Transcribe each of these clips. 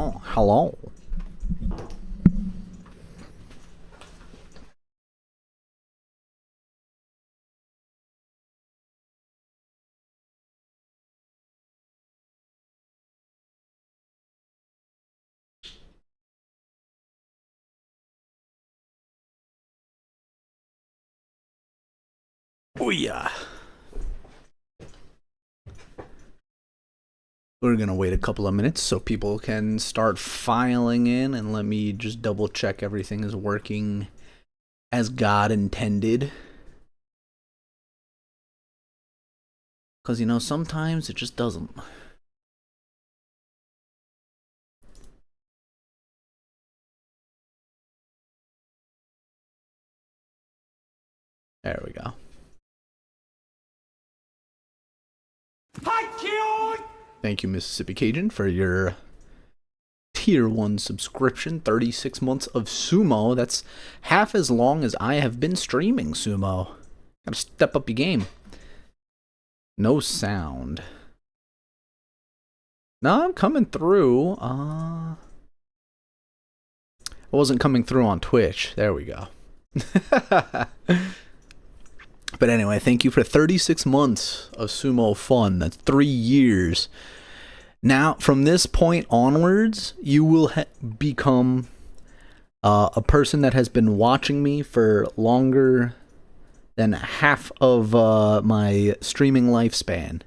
Oh, hello. Oh yeah. We're gonna wait a couple of minutes so people can start filing in, and let me just double check everything is working as God intended. Because, you know, sometimes it just doesn't. There we go. Thank you, Mississippi Cajun, for your Tier 1 subscription. 36 months of sumo. That's half as long as I have been streaming sumo. Gotta step up your game. No sound. No, I'm coming through. I wasn't coming through on Twitch. There we go. But anyway, thank you for 36 months of sumo fun. That's 3 years. Now, from this point onwards, you will become a person that has been watching me for longer than half of my streaming lifespan.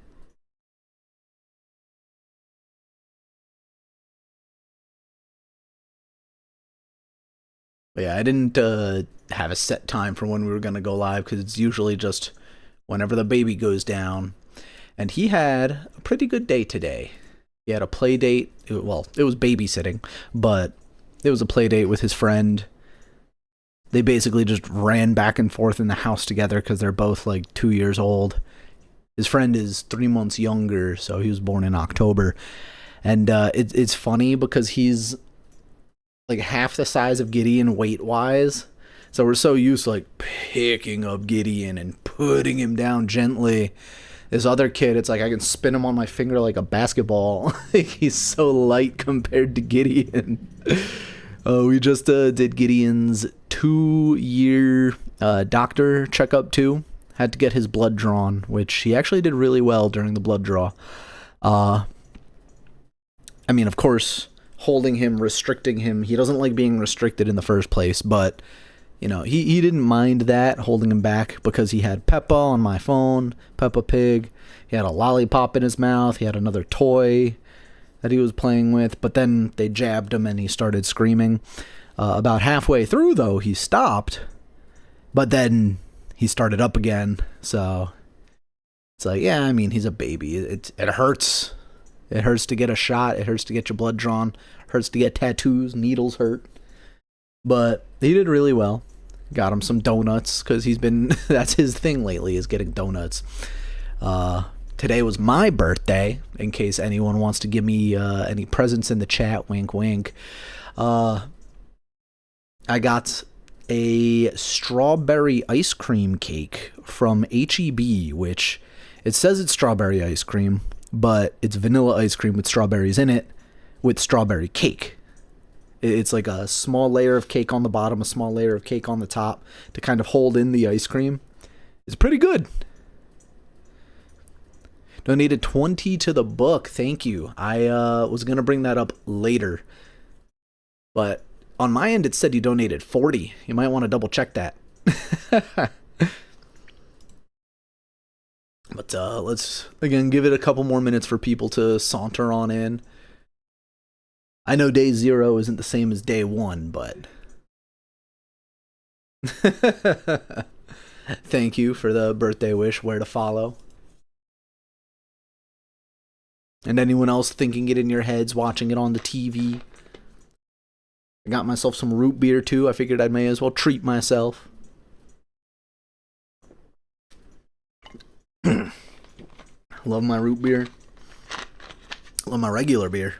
But yeah, I didn't have a set time for when we were going to go live, because it's usually just whenever the baby goes down. And he had a pretty good day today. He had a play date. Well, it was babysitting, but it was a play date with his friend. They basically just ran back and forth in the house together because they're both like 2 years old. His friend is 3 months younger, so he was born in October. And it's funny because he's like half the size of Gideon weight-wise. So we're so used to like picking up Gideon and putting him down gently. This other kid, it's like I can spin him on my finger like a basketball. He's so light compared to Gideon. We just did Gideon's 2-year doctor checkup too. Had to get his blood drawn, which he actually did really well during the blood draw. I mean, of course, holding him, restricting him. He doesn't like being restricted in the first place, but you know, he didn't mind that, holding him back, because he had Peppa on my phone, Peppa Pig. He had a lollipop in his mouth. He had another toy that he was playing with, but then they jabbed him and he started screaming. About halfway through, though, he stopped, but then he started up again. So it's like, yeah, I mean, he's a baby. It hurts. It hurts to get a shot. It hurts to get your blood drawn. It hurts to get tattoos. Needles hurt. But he did really well. Got him some donuts, because he's been, that's his thing lately, is getting donuts. Today was my birthday, in case anyone wants to give me any presents in the chat. Wink, wink. I got a strawberry ice cream cake from HEB, which it says it's strawberry ice cream, but it's vanilla ice cream with strawberries in it, with strawberry cake. It's like a small layer of cake on the bottom, a small layer of cake on the top to kind of hold in the ice cream. It's pretty good. Donated 20 to the book. Thank you. I was going to bring that up later, but on my end it said you donated 40. You might want to double check that. But let's, again, give it a couple more minutes for people to saunter on in. I know day 0 isn't the same as day 1, but thank you for the birthday wish. Where to follow. And anyone else thinking it in your heads, watching it on the TV. I got myself some root beer too. I figured I may as well treat myself. Love my root beer. Love my regular beer.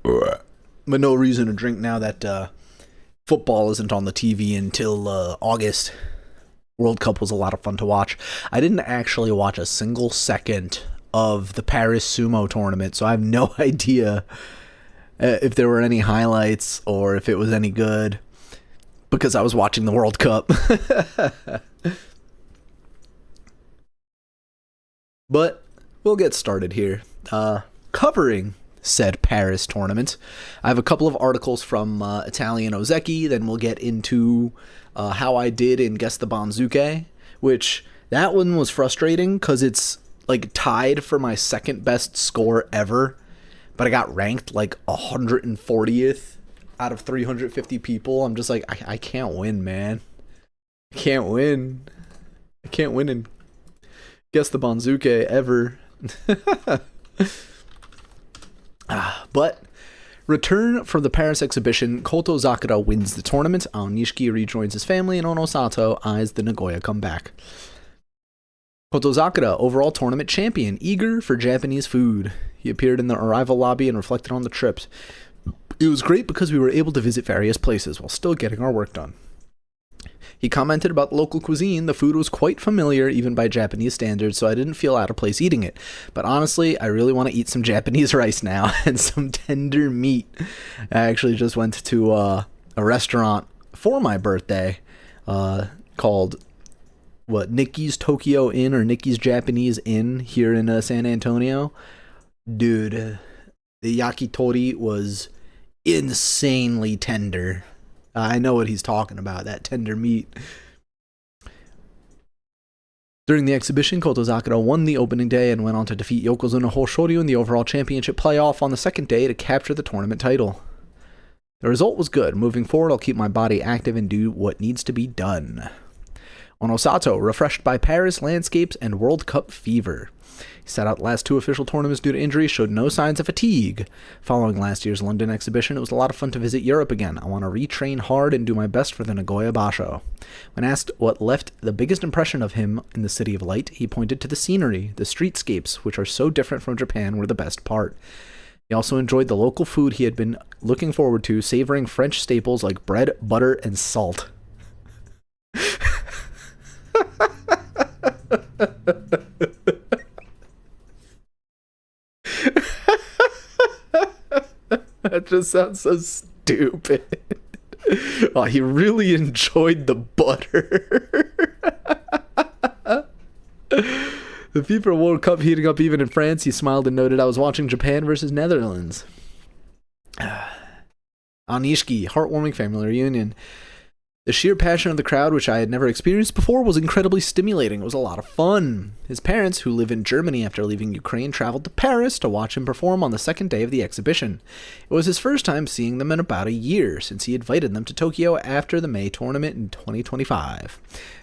But no reason to drink now that football isn't on the TV until August. World Cup was a lot of fun to watch. I didn't actually watch a single second of the Paris Sumo tournament, so I have no idea if there were any highlights or if it was any good, because I was watching the World Cup. But we'll get started here. Covering said Paris tournament, I have a couple of articles from Italian Ozeki, then we'll get into how I did in Guess the Banzuke, which that one was frustrating because it's like tied for my second best score ever, but I got ranked like 140th out of 350 people. I'm just like, I can't win, man. I can't win. I can't win in Guess the Banzuke ever. But return from the Paris exhibition, Kotozakura wins the tournament, Aonishiki rejoins his family, and Onosato eyes the Nagoya comeback. Kotozakura, overall tournament champion, eager for Japanese food. He appeared in the arrival lobby and reflected on the trip. It was great because we were able to visit various places while still getting our work done. He commented about local cuisine. The food was quite familiar, even by Japanese standards, so I didn't feel out of place eating it. But honestly, I really want to eat some Japanese rice now and some tender meat. I actually just went to a restaurant for my birthday called Nikki's Tokyo Inn or Nikki's Japanese Inn here in San Antonio. Dude, the yakitori was insanely tender. I know what he's talking about, that tender meat. During the exhibition, Kotozakura won the opening day and went on to defeat Yokozuna Hoshoryu in the overall championship playoff on the second day to capture the tournament title. The result was good. Moving forward, I'll keep my body active and do what needs to be done. Onosato, refreshed by Paris landscapes and World Cup fever. He sat out the last two official tournaments due to injury, showed no signs of fatigue. Following last year's London exhibition, it was a lot of fun to visit Europe again. I want to retrain hard and do my best for the Nagoya Basho. When asked what left the biggest impression of him in the City of Light, he pointed to the scenery. The streetscapes, which are so different from Japan, were the best part. He also enjoyed the local food he had been looking forward to, savoring French staples like bread, butter, and salt. That just sounds so stupid. Oh, he really enjoyed the butter. The FIFA World Cup heating up even in France. He smiled and noted, I was watching Japan versus Netherlands. Aonishiki, heartwarming family reunion. The sheer passion of the crowd, which I had never experienced before, was incredibly stimulating. It was a lot of fun. His parents, who live in Germany after leaving Ukraine, traveled to Paris to watch him perform on the second day of the exhibition. It was his first time seeing them in about a year, since he invited them to Tokyo after the May tournament in 2025.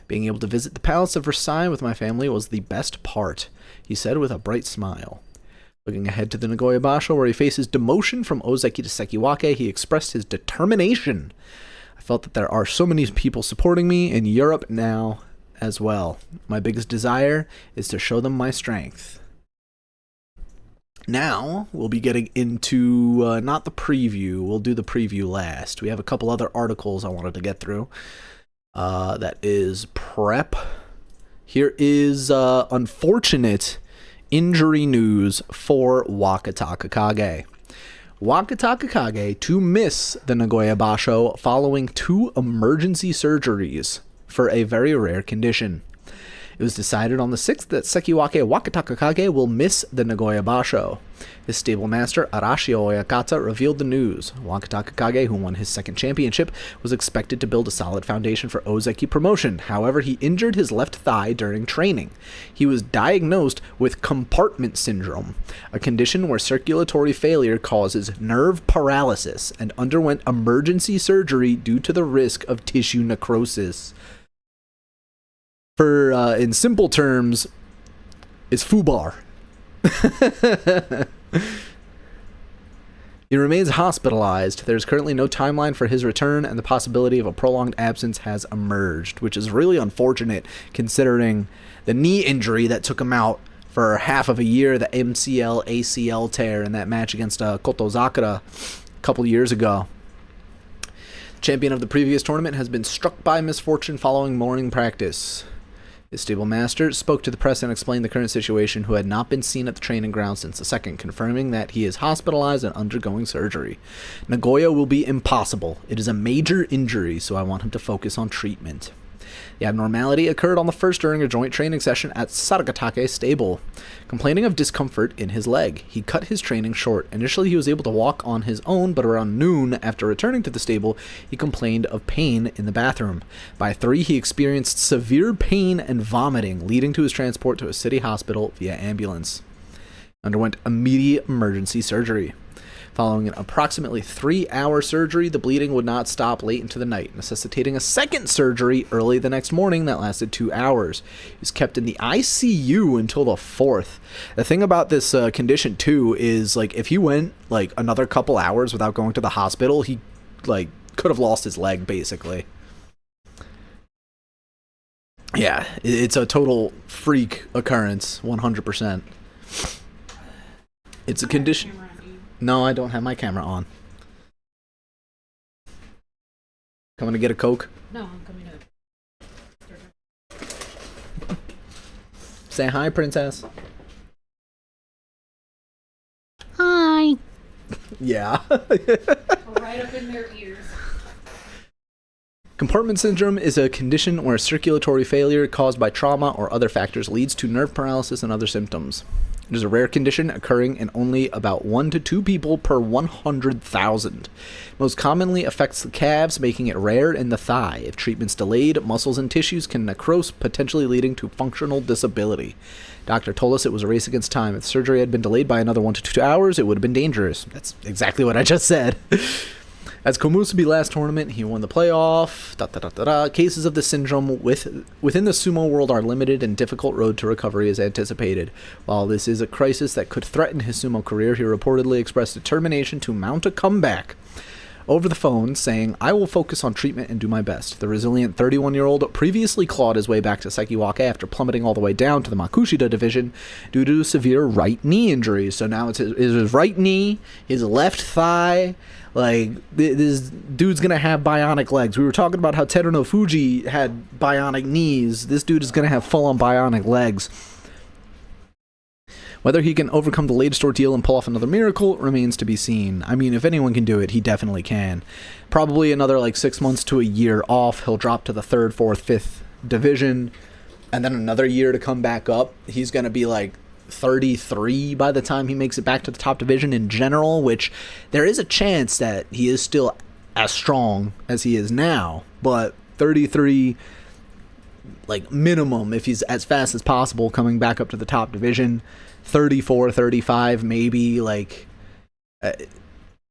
Being able to visit the Palace of Versailles with my family was the best part, he said with a bright smile. Looking ahead to the Nagoya Basho, where he faces demotion from Ozeki to Sekiwake, he expressed his determination. I felt that there are so many people supporting me in Europe now as well. My biggest desire is to show them my strength. Now, we'll be getting into, not the preview, we'll do the preview last. We have a couple other articles I wanted to get through. That is prep. Here is unfortunate injury news for Wakatakakage. Wakatakakage to miss the Nagoya Basho following 2 emergency surgeries for a very rare condition. It was decided on the 6th that Sekiwake Wakatakakage will miss the Nagoya Basho. His stable master, Arashi Oyakata, revealed the news. Wakatakakage, who won his second championship, was expected to build a solid foundation for Ozeki promotion. However, he injured his left thigh during training. He was diagnosed with compartment syndrome, a condition where circulatory failure causes nerve paralysis, and underwent emergency surgery due to the risk of tissue necrosis. For, in simple terms, is FUBAR. He remains hospitalized. There's currently no timeline for his return, and the possibility of a prolonged absence has emerged, which is really unfortunate considering the knee injury that took him out for half of a year, the MCL ACL tear in that match against Kotozakura a couple years ago. The champion of the previous tournament has been struck by misfortune following morning practice. His stable master spoke to the press and explained the current situation, who had not been seen at the training ground since the 2nd, confirming that he is hospitalized and undergoing surgery. Nagoya will be impossible. It is a major injury, so I want him to focus on treatment. The abnormality occurred on the 1st during a joint training session at Saragatake stable. Complaining of discomfort in his leg, he cut his training short. Initially, he was able to walk on his own, but around noon, after returning to the stable, he complained of pain in the bathroom. By 3, he experienced severe pain and vomiting, leading to his transport to a city hospital via ambulance. Underwent immediate emergency surgery. Following an approximately 3-hour surgery, the bleeding would not stop late into the night, necessitating a 2nd surgery early the next morning that lasted 2 hours. He was kept in the ICU until the 4th. The thing about this condition, too, is, like, if he went, like, another couple hours without going to the hospital, he, like, could have lost his leg, basically. Yeah, it's a total freak occurrence, 100%. It's a condition... No, I don't have my camera on. Coming to get a Coke? No, I'm coming to... Say hi, princess. Hi. Yeah. Right up in their ears. Compartment syndrome is a condition where circulatory failure caused by trauma or other factors leads to nerve paralysis and other symptoms. It is a rare condition occurring in only about 1 to 2 people per 100,000. Most commonly affects the calves, making it rare in the thigh. If treatment's delayed, muscles and tissues can necrose, potentially leading to functional disability. Doctor told us it was a race against time. If surgery had been delayed by another 1 to 2 hours, it would have been dangerous. That's exactly what I just said. As Komusubi last tournament, he won the playoff. Cases of the syndrome within the sumo world are limited, and difficult road to recovery is anticipated. While this is a crisis that could threaten his sumo career, he reportedly expressed determination to mount a comeback over the phone, saying, "I will focus on treatment and do my best." The resilient 31-year-old previously clawed his way back to Sekiwaka after plummeting all the way down to the Makushita division due to severe right knee injuries. So now it's his right knee, his left thigh. Like, this dude's gonna have bionic legs. We were talking about how Teruno Fuji had bionic knees. This dude is gonna have full-on bionic legs. Whether he can overcome the latest ordeal and pull off another miracle remains to be seen. I mean, if anyone can do it, he definitely can. Probably another, like, 6 months to a year off. He'll drop to the 3rd, 4th, 5th division, and then another year to come back up. He's gonna be, like, 33 by the time he makes it back to the top division in general, which there is a chance that he is still as strong as he is now, but 33, like, minimum, if he's as fast as possible coming back up to the top division. 34, 35 maybe. Like,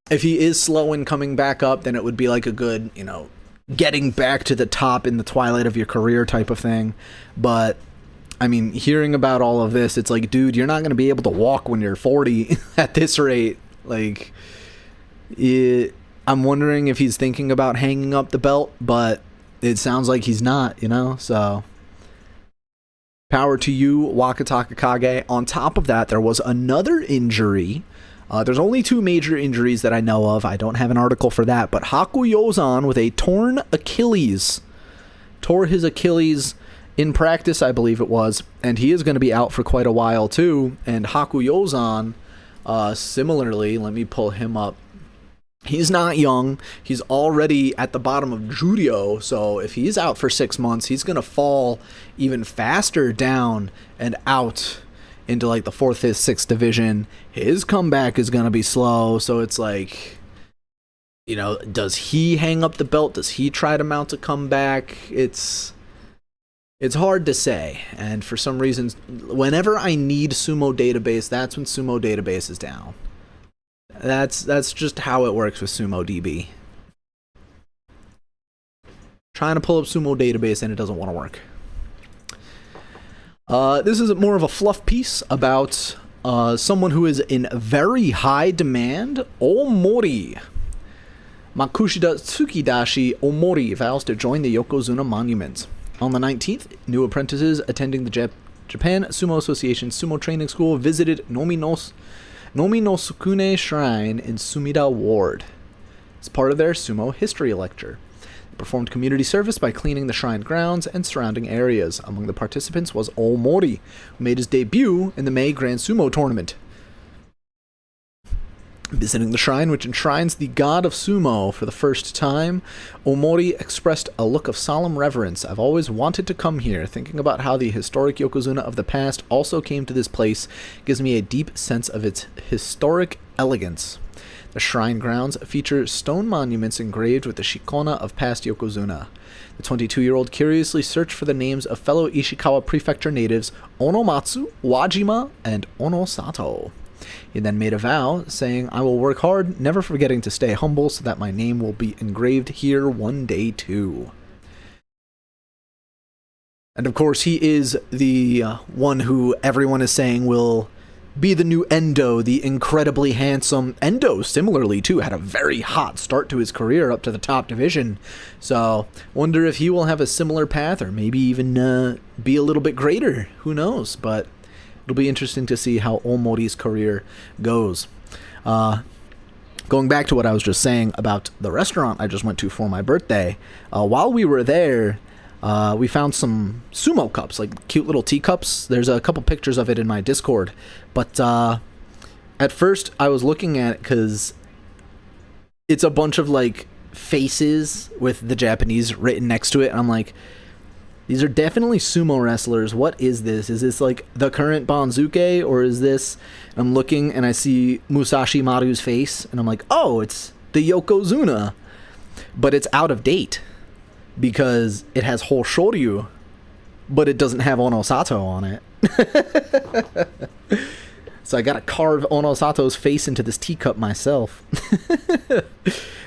if he is slow in coming back up, then it would be like a good, you know, getting back to the top in the twilight of your career type of thing. But I mean, hearing about all of this, it's like, dude, you're not going to be able to walk when you're 40 at this rate. Like, I'm wondering if he's thinking about hanging up the belt, but it sounds like he's not, you know? So, power to you, Wakatakakage. On top of that, there was another injury. There's only 2 major injuries that I know of. I don't have an article for that, but Hakuyozan with a torn Achilles. Tore his Achilles in practice, I believe it was, and he is going to be out for quite a while too. And Hakuyozan, similarly, let me pull him up. He's not young. He's already at the bottom of Juryo, so if he's out for 6 months, he's going to fall even faster down and out into like the 4th, 5th, 6th division. His comeback is going to be slow, so it's like, you know, does he hang up the belt? Does he try to mount a comeback? It's hard to say, and for some reasons, whenever I need Sumo Database, that's when Sumo Database is down. That's just how it works with Sumo DB. Trying to pull up Sumo Database and it doesn't want to work. This is more of a fluff piece about someone who is in very high demand, Omori. Makushita Tsukidashi Omori vows to join the Yokozuna Monument. On the 19th, new apprentices attending the Japan Sumo Association Sumo Training School visited Nomi no Sukune Shrine in Sumida Ward as part of their sumo history lecture. performed community service by cleaning the shrine grounds and surrounding areas. Among the participants was Omori, who made his debut in the May Grand Sumo Tournament. Visiting the shrine, which enshrines the god of sumo for the first time, Omori expressed a look of solemn reverence. I've always wanted to come here. Thinking about how the historic Yokozuna of the past also came to this place gives me a deep sense of its historic elegance. The shrine grounds feature stone monuments engraved with the shikona of past Yokozuna. The 22-year-old curiously searched for the names of fellow Ishikawa Prefecture natives Onomatsu, Wajima, and Onosato. He then made a vow, saying, I will work hard, never forgetting to stay humble so that my name will be engraved here one day too. And of course, he is the one who everyone is saying will be the new Endo, the incredibly handsome Endo. Similarly, too, had a very hot start to his career up to the top division. So, wonder if he will have a similar path or maybe even be a little bit greater. Who knows? But it'll be interesting to see how Omori's career goes. Going back to what I was just saying about the restaurant I just went to for my birthday, while we were there, we found some sumo cups, like cute little teacups. There's a couple pictures of it in my Discord. But at first I was looking at it because it's a bunch of like faces with the Japanese written next to it. And I'm like, these are definitely sumo wrestlers. What is this? Is this like the current Banzuke, or is this... I'm looking and I see Musashi Maru's face and I'm like, oh, it's the Yokozuna. But it's out of date because it has Hoshoryu, but it doesn't have Onosato on it. So I gotta carve Onosato's face into this teacup myself.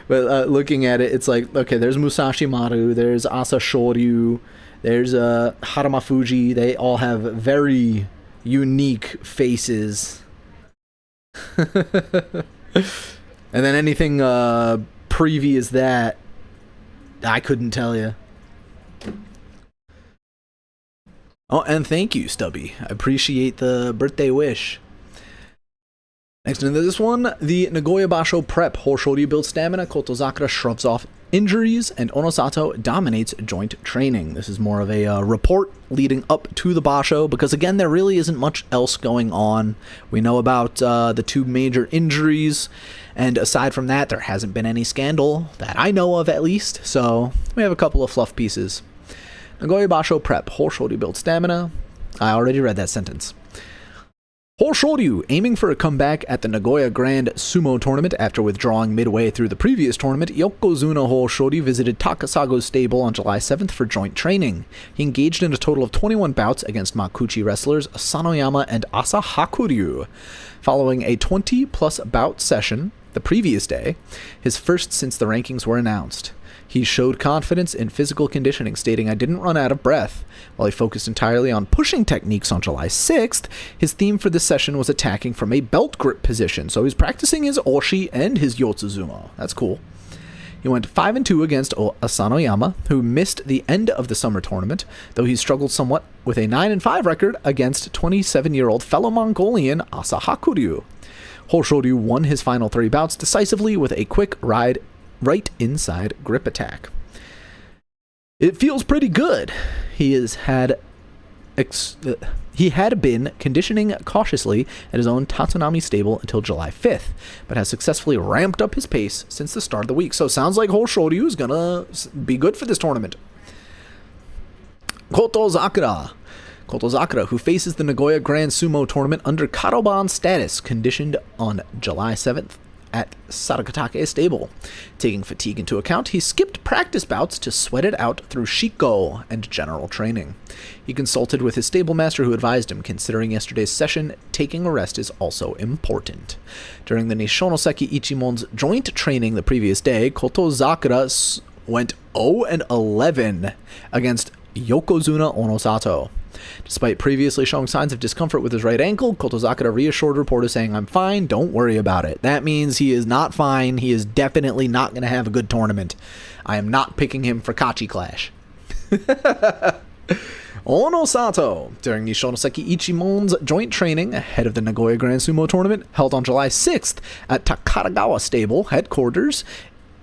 But looking at it, it's like, okay, there's Musashi Maru, there's Asa Shoryu, there's Harama Fuji. They all have very unique faces. And then anything previous that, I couldn't tell you. Oh, and thank you, Stubby. I appreciate the birthday wish. Next into this one, the Nagoya Basho prep. Hoshoryu builds stamina, Kotozakura shrugs off injuries, and Onosato dominates joint training. This is more of a report leading up to the Basho, because again, there really isn't much else going on. We know about the two major injuries, and aside from that, there hasn't been any scandal that I know of, at least, so we have a couple of fluff pieces. Nagoya Basho prep. Hoshoryu builds stamina. I already read that sentence. Hoshoryu, aiming for a comeback at the Nagoya Grand Sumo Tournament after withdrawing midway through the previous tournament, Yokozuna Hoshoryu visited Takasago's stable on July 7th for joint training. He engaged in a total of 21 bouts against Makuchi wrestlers Sanoyama and Asahakuryu. Following a 20-plus bout session the previous day, his first since the rankings were announced. He showed confidence in physical conditioning, stating, I didn't run out of breath. While he focused entirely on pushing techniques on July 6th, his theme for this session was attacking from a belt grip position, so he's practicing his Oshi and his Yotsuzumo. That's cool. He went 5-2 against Asanoyama, who missed the end of the summer tournament, though he struggled somewhat with a 9-5 record against 27-year-old fellow Mongolian Asahakuryu. Hoshoryu won his final 3 bouts decisively with a quick right inside grip attack. It feels pretty good. He had been conditioning cautiously at his own Tatsunami stable until July 5th, but has successfully ramped up his pace since the start of the week. So sounds like Hoshoryu is gonna be good for this tournament. Kotozakura, who faces the Nagoya Grand Sumo Tournament under Karoban status, conditioned on July 7th at Sarakatake stable. Taking fatigue into account, he skipped practice bouts to sweat it out through Shiko and general training. He consulted with his stable master, who advised him, considering yesterday's session, taking a rest is also important. During the Nishonoseki Ichimon's joint training the previous day, Kotozakura went 0-11 against Yokozuna Onosato. Despite previously showing signs of discomfort with his right ankle, Kotozakura reassured reporters, saying, I'm fine, don't worry about it. That means he is not fine. He is definitely not going to have a good tournament. I am not picking him for Kachi-Clash. Onosato, during Nishonoseki Ichimon's joint training ahead of the Nagoya Grand Sumo Tournament, held on July 6th at Takaragawa Stable headquarters,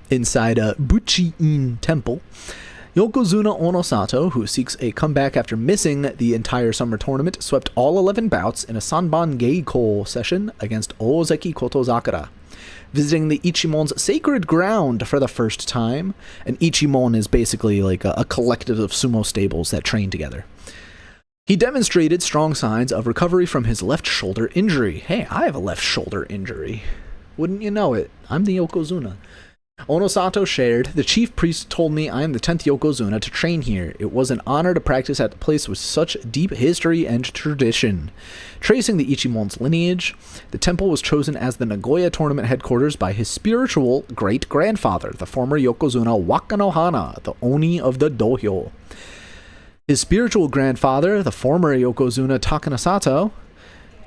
inside a Buchi-in Temple. Yokozuna Onosato, who seeks a comeback after missing the entire summer tournament, swept all 11 bouts in a Sanban Geiko session against Ozeki Kotozakura. Visiting the Ichimon's sacred ground for the first time, and Ichimon is basically like a collective of sumo stables that train together. He demonstrated strong signs of recovery from his left shoulder injury. Hey, I have a left shoulder injury. Wouldn't you know it? I'm the Yokozuna. Onosato shared, "The chief priest told me I am the 10th Yokozuna to train here. It was an honor to practice at the place with such deep history and tradition." Tracing the Ichimon's lineage, the temple was chosen as the Nagoya tournament headquarters by his spiritual great-grandfather, the former Yokozuna Wakanohana, the Oni of the Dohyo. His spiritual grandfather, the former Yokozuna Takanasato,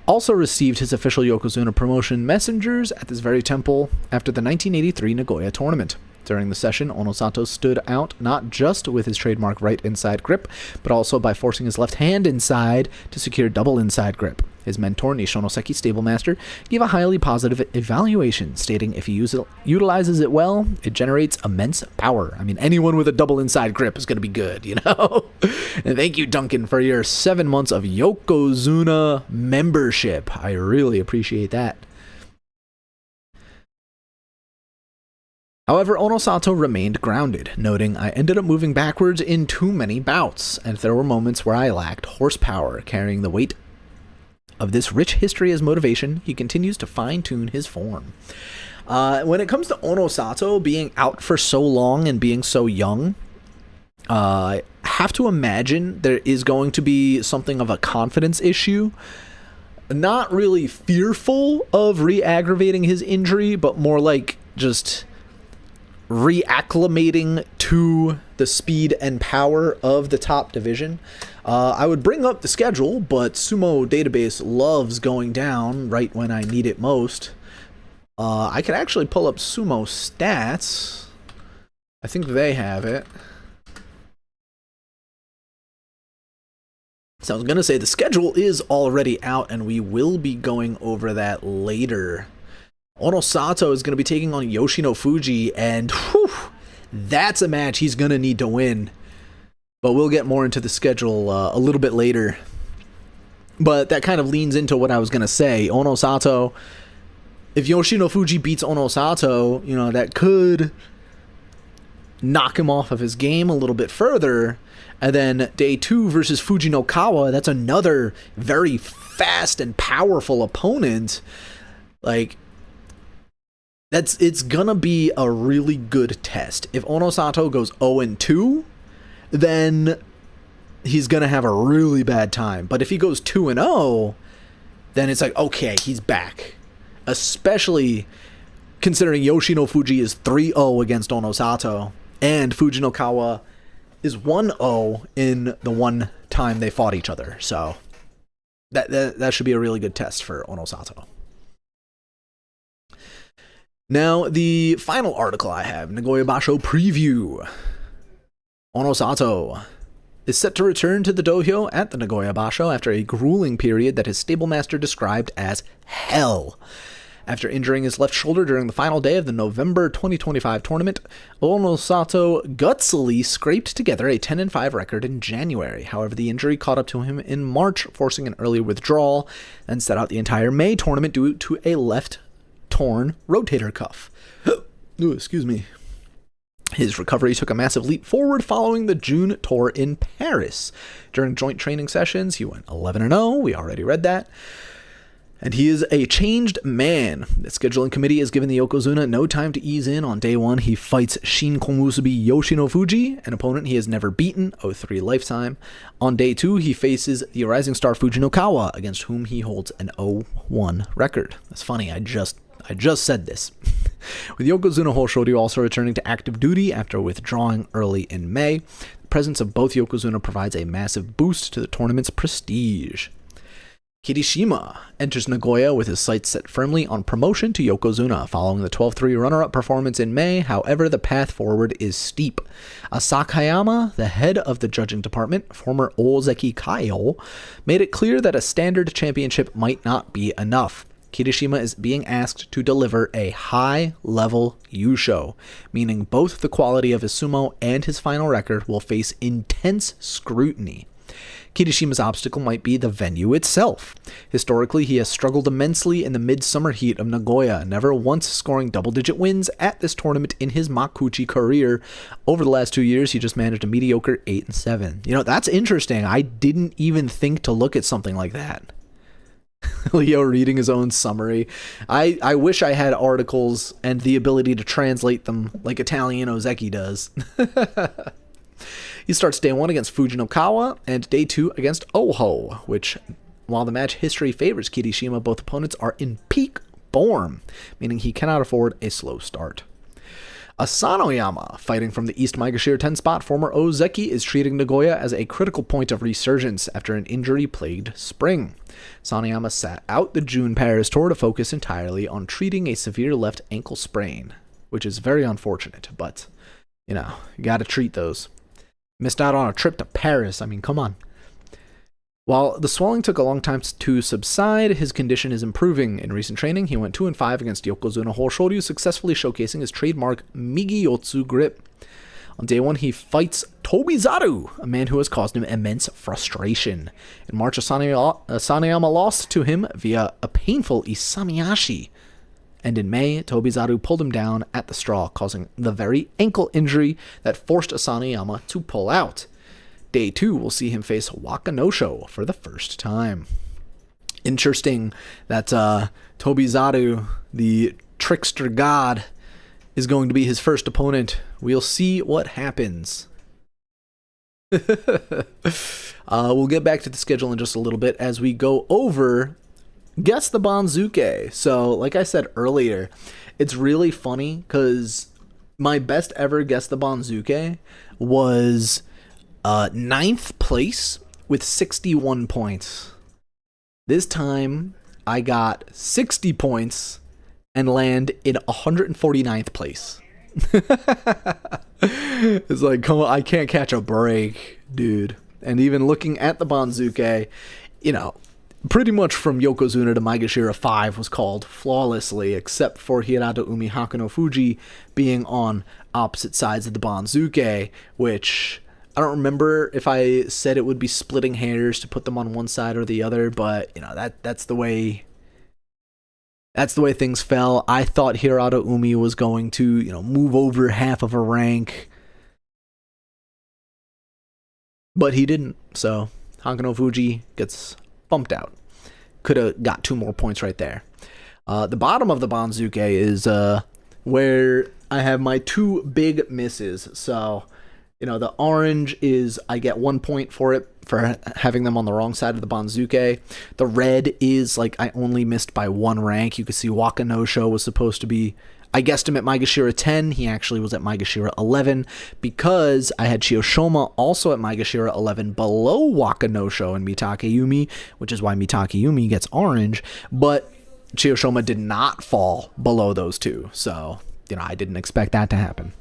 also received his official Yokozuna promotion messengers at this very temple after the 1983 Nagoya tournament. During the session, Onosato stood out not just with his trademark right inside grip, but also by forcing his left hand inside to secure double inside grip. His mentor, Nishonoseki Stablemaster, gave a highly positive evaluation, stating if he utilizes it well, it generates immense power. I mean, anyone with a double inside grip is going to be good, you know? And thank you, Duncan, for your 7 months of Yokozuna membership. I really appreciate that. However, Onosato remained grounded, noting, "I ended up moving backwards in too many bouts, and there were moments where I lacked horsepower." Carrying the weight of this rich history as motivation, he continues to fine-tune his form. When it comes to Onosato being out for so long and being so young, I have to imagine there is going to be something of a confidence issue. Not really fearful of re-aggravating his injury, but more like just reacclimating to the speed and power of the top division. I would bring up the schedule, but Sumo Database loves going down right when I need it most. I could actually pull up Sumo Stats. I think they have it. So I was going to say the schedule is already out, and we will be going over that later. Onosato is going to be taking on Yoshino Fuji, and whew, that's a match he's going to need to win. But we'll get more into the schedule a little bit later. But that kind of leans into what I was going to say. Onosato, if Yoshino Fuji beats Onosato, you know, that could knock him off of his game a little bit further. And then day 2 versus Fujinokawa, that's another very fast and powerful opponent. Like, it's gonna be a really good test. If Onosato goes 0-2, then he's gonna have a really bad time. But if he goes 2-0, then it's like, okay, he's back. Especially considering Yoshino Fuji is 3-0 against Onosato, and Fujinokawa is 1-0 in the one time they fought each other. So that should be a really good test for Onosato. Now, the final article I have, Nagoya Basho Preview. Onosato is set to return to the dohyo at the Nagoya Basho after a grueling period that his stablemaster described as hell. After injuring his left shoulder during the final day of the November 2025 tournament, Onosato gutsily scraped together a 10-5 record in January. However, the injury caught up to him in March, forcing an early withdrawal, and set out the entire May tournament due to a left torn rotator cuff. Ooh, excuse me. His recovery took a massive leap forward following the June tour in Paris. During joint training sessions, he went 11-0. We already read that. And he is a changed man. The scheduling committee has given the Yokozuna no time to ease in. On day 1, he fights Shin Komusubi Yoshino Fuji, an opponent he has never beaten, 0-3 lifetime. On day 2, he faces the rising star Fujinokawa, against whom he holds an 0-1 record. That's funny, I just said this. With Yokozuna Hoshoryu also returning to active duty after withdrawing early in May, the presence of both Yokozuna provides a massive boost to the tournament's prestige. Kirishima enters Nagoya with his sights set firmly on promotion to Yokozuna following the 12-3 runner-up performance in May. However, the path forward is steep. Asakayama, the head of the judging department, former Ozeki Kaio, made it clear that a standard championship might not be enough. Kirishima is being asked to deliver a high-level Yusho, meaning both the quality of his sumo and his final record will face intense scrutiny. Kirishima's obstacle might be the venue itself. Historically, he has struggled immensely in the midsummer heat of Nagoya, never once scoring double-digit wins at this tournament in his Makuuchi career. Over the last 2 years, he just managed a mediocre 8-7. You know, that's interesting. I didn't even think to look at something like that. Leo reading his own summary. I wish I had articles and the ability to translate them like Italian Ozeki does. He starts day 1 against Fujinokawa and day 2 against Oho, which, while the match history favors Kirishima, both opponents are in peak form, meaning he cannot afford a slow start. Asanoyama, fighting from the East Maegashira 10 spot, former Ozeki, is treating Nagoya as a critical point of resurgence after an injury-plagued spring. Asanoyama sat out the June Paris tour to focus entirely on treating a severe left ankle sprain, which is very unfortunate, but, you know, you gotta treat those. Missed out on a trip to Paris. I mean, come on. While the swelling took a long time to subside, his condition is improving. In recent training, he went 2-5 against Yokozuna Hoshoryu, successfully showcasing his trademark Migi-Yotsu grip. On day 1, he fights Tobizaru, a man who has caused him immense frustration. In March, Asanoyama lost to him via a painful Isamiyashi. And in May, Tobizaru pulled him down at the straw, causing the very ankle injury that forced Asanoyama to pull out. Day 2 will see him face Wakanosho for the first time. Interesting that Tobizaru, the trickster god, is going to be his first opponent. We'll see what happens. We'll get back to the schedule in just a little bit as we go over Guess the Banzuke. So, like I said earlier, it's really funny because my best ever Guess the Banzuke was 9th place with 61 points. This time, I got 60 points and land in 149th place. It's like, come on, I can't catch a break, dude. And even looking at the Banzuke, you know, pretty much from Yokozuna to Maegashira 5 was called flawlessly, except for Hirata Umi Hakuno Fuji being on opposite sides of the Banzuke, which I don't remember if I said it would be splitting hairs to put them on one side or the other, but you know, that's the way things fell. I thought Hirata Umi was going to, you know, move over half of a rank, but he didn't. So Hakuno Fuji gets bumped out. Could have got 2 more points right there. The bottom of the Banzuke is where I have my 2 big misses. So, you know, the orange is I get 1 point for it for having them on the wrong side of the Banzuke. The red is like I only missed by 1 rank. You can see Wakanosho was supposed to be, I guessed him at Maegashira 10. He actually was at Maegashira 11 because I had Chiyoshoma also at Maegashira 11 below Wakanosho and Mitakeyumi, which is why Mitakeyumi gets orange, but Chiyoshoma did not fall below those 2. So, you know, I didn't expect that to happen.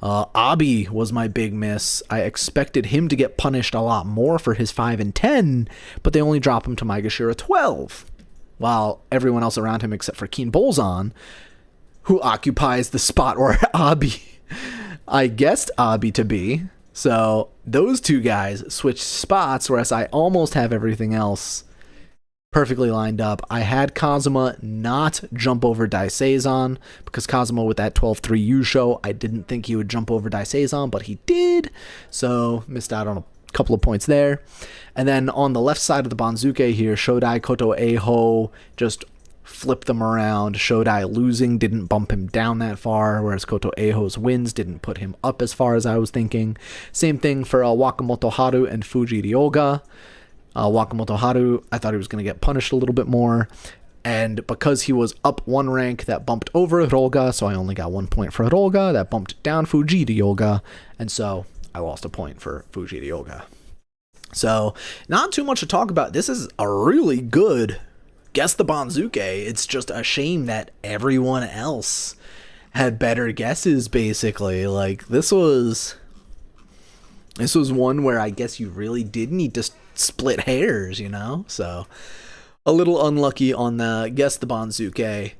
Abi was my big miss. I expected him to get punished a lot more for his 5 and 10, but they only drop him to Maegashira 12, while everyone else around him except for Keen Bolzan, who occupies the spot where I guessed Abi to be. So those 2 guys switched spots, whereas I almost have everything else perfectly lined up. I had Kazuma not jump over Daiseisan because Kazuma with that 12-3 Yusho, I didn't think he would jump over Daiseisan, but he did. So missed out on a couple of points there. And then on the left side of the Banzuke here, Shodai Koto Eiho just flipped them around. Shodai losing didn't bump him down that far, whereas Koto Eiho's wins didn't put him up as far as I was thinking. Same thing for Wakamoto Haru and Fuji Ryoga. Wakamoto Haru, I thought he was going to get punished a little bit more, and because he was up 1 rank, that bumped over Ryoga, so I only got 1 point for Ryoga. That bumped down Fuji Ryoga, and so I lost a point for Fuji Ryoga. So, not too much to talk about. This is a really good Guess the Banzuke. It's just a shame that everyone else had better guesses, basically. Like, this was one where I guess you really did need to split hairs, you know? So, A little unlucky on the Guess the Banzuke,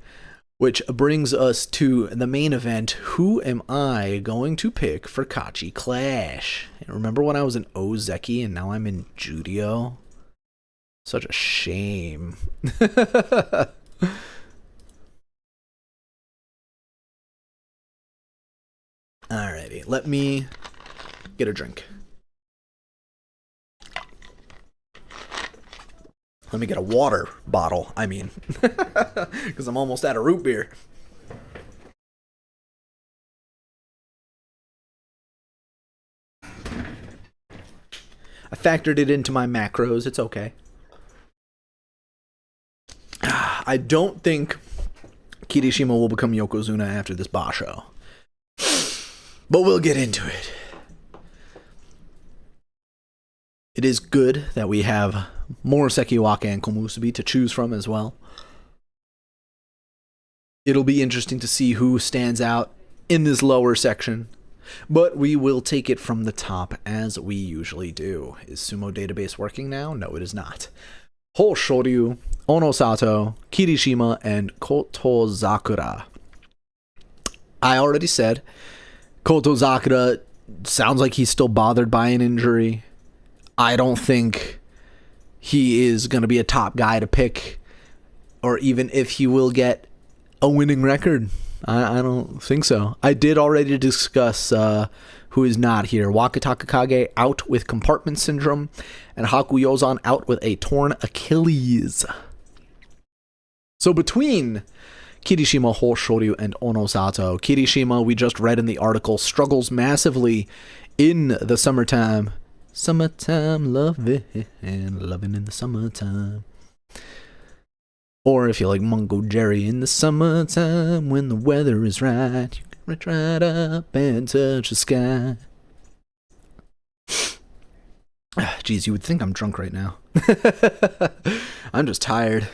which brings us to the main event. Who am I going to pick for Kachi-Clash? Remember when I was in Ozeki and now I'm in Judio? Such a shame. Alrighty, let me get a drink. Let me get a water bottle, I mean. Because I'm almost out of root beer. I factored it into my macros, it's okay. I don't think Kirishima will become Yokozuna after this Basho. But we'll get into it. It is good that we have more Sekiwaka and Komusubi to choose from as well. It'll be interesting to see who stands out in this lower section. But we will take it from the top as we usually do. Is Sumo Database working now? No, it is not. Hoshoryu, Onosato, Kirishima, and Kotozakura. I already said Kotozakura sounds like he's still bothered by an injury. I don't think he is going to be a top guy to pick, or even if he will get a winning record. I don't think so. I did already discuss who is not here. Wakatakakage out with compartment syndrome, and Hakuyozan out with a torn Achilles. So between Kirishima, Hoshoryu, and Onosato, Kirishima, we just read in the article, struggles massively in the summertime. Summertime loving in the summertime. Or if you like Mungo Jerry, in the summertime when the weather is right, you can reach right up and touch the sky. Geez, you would think I'm drunk right now. I'm just tired.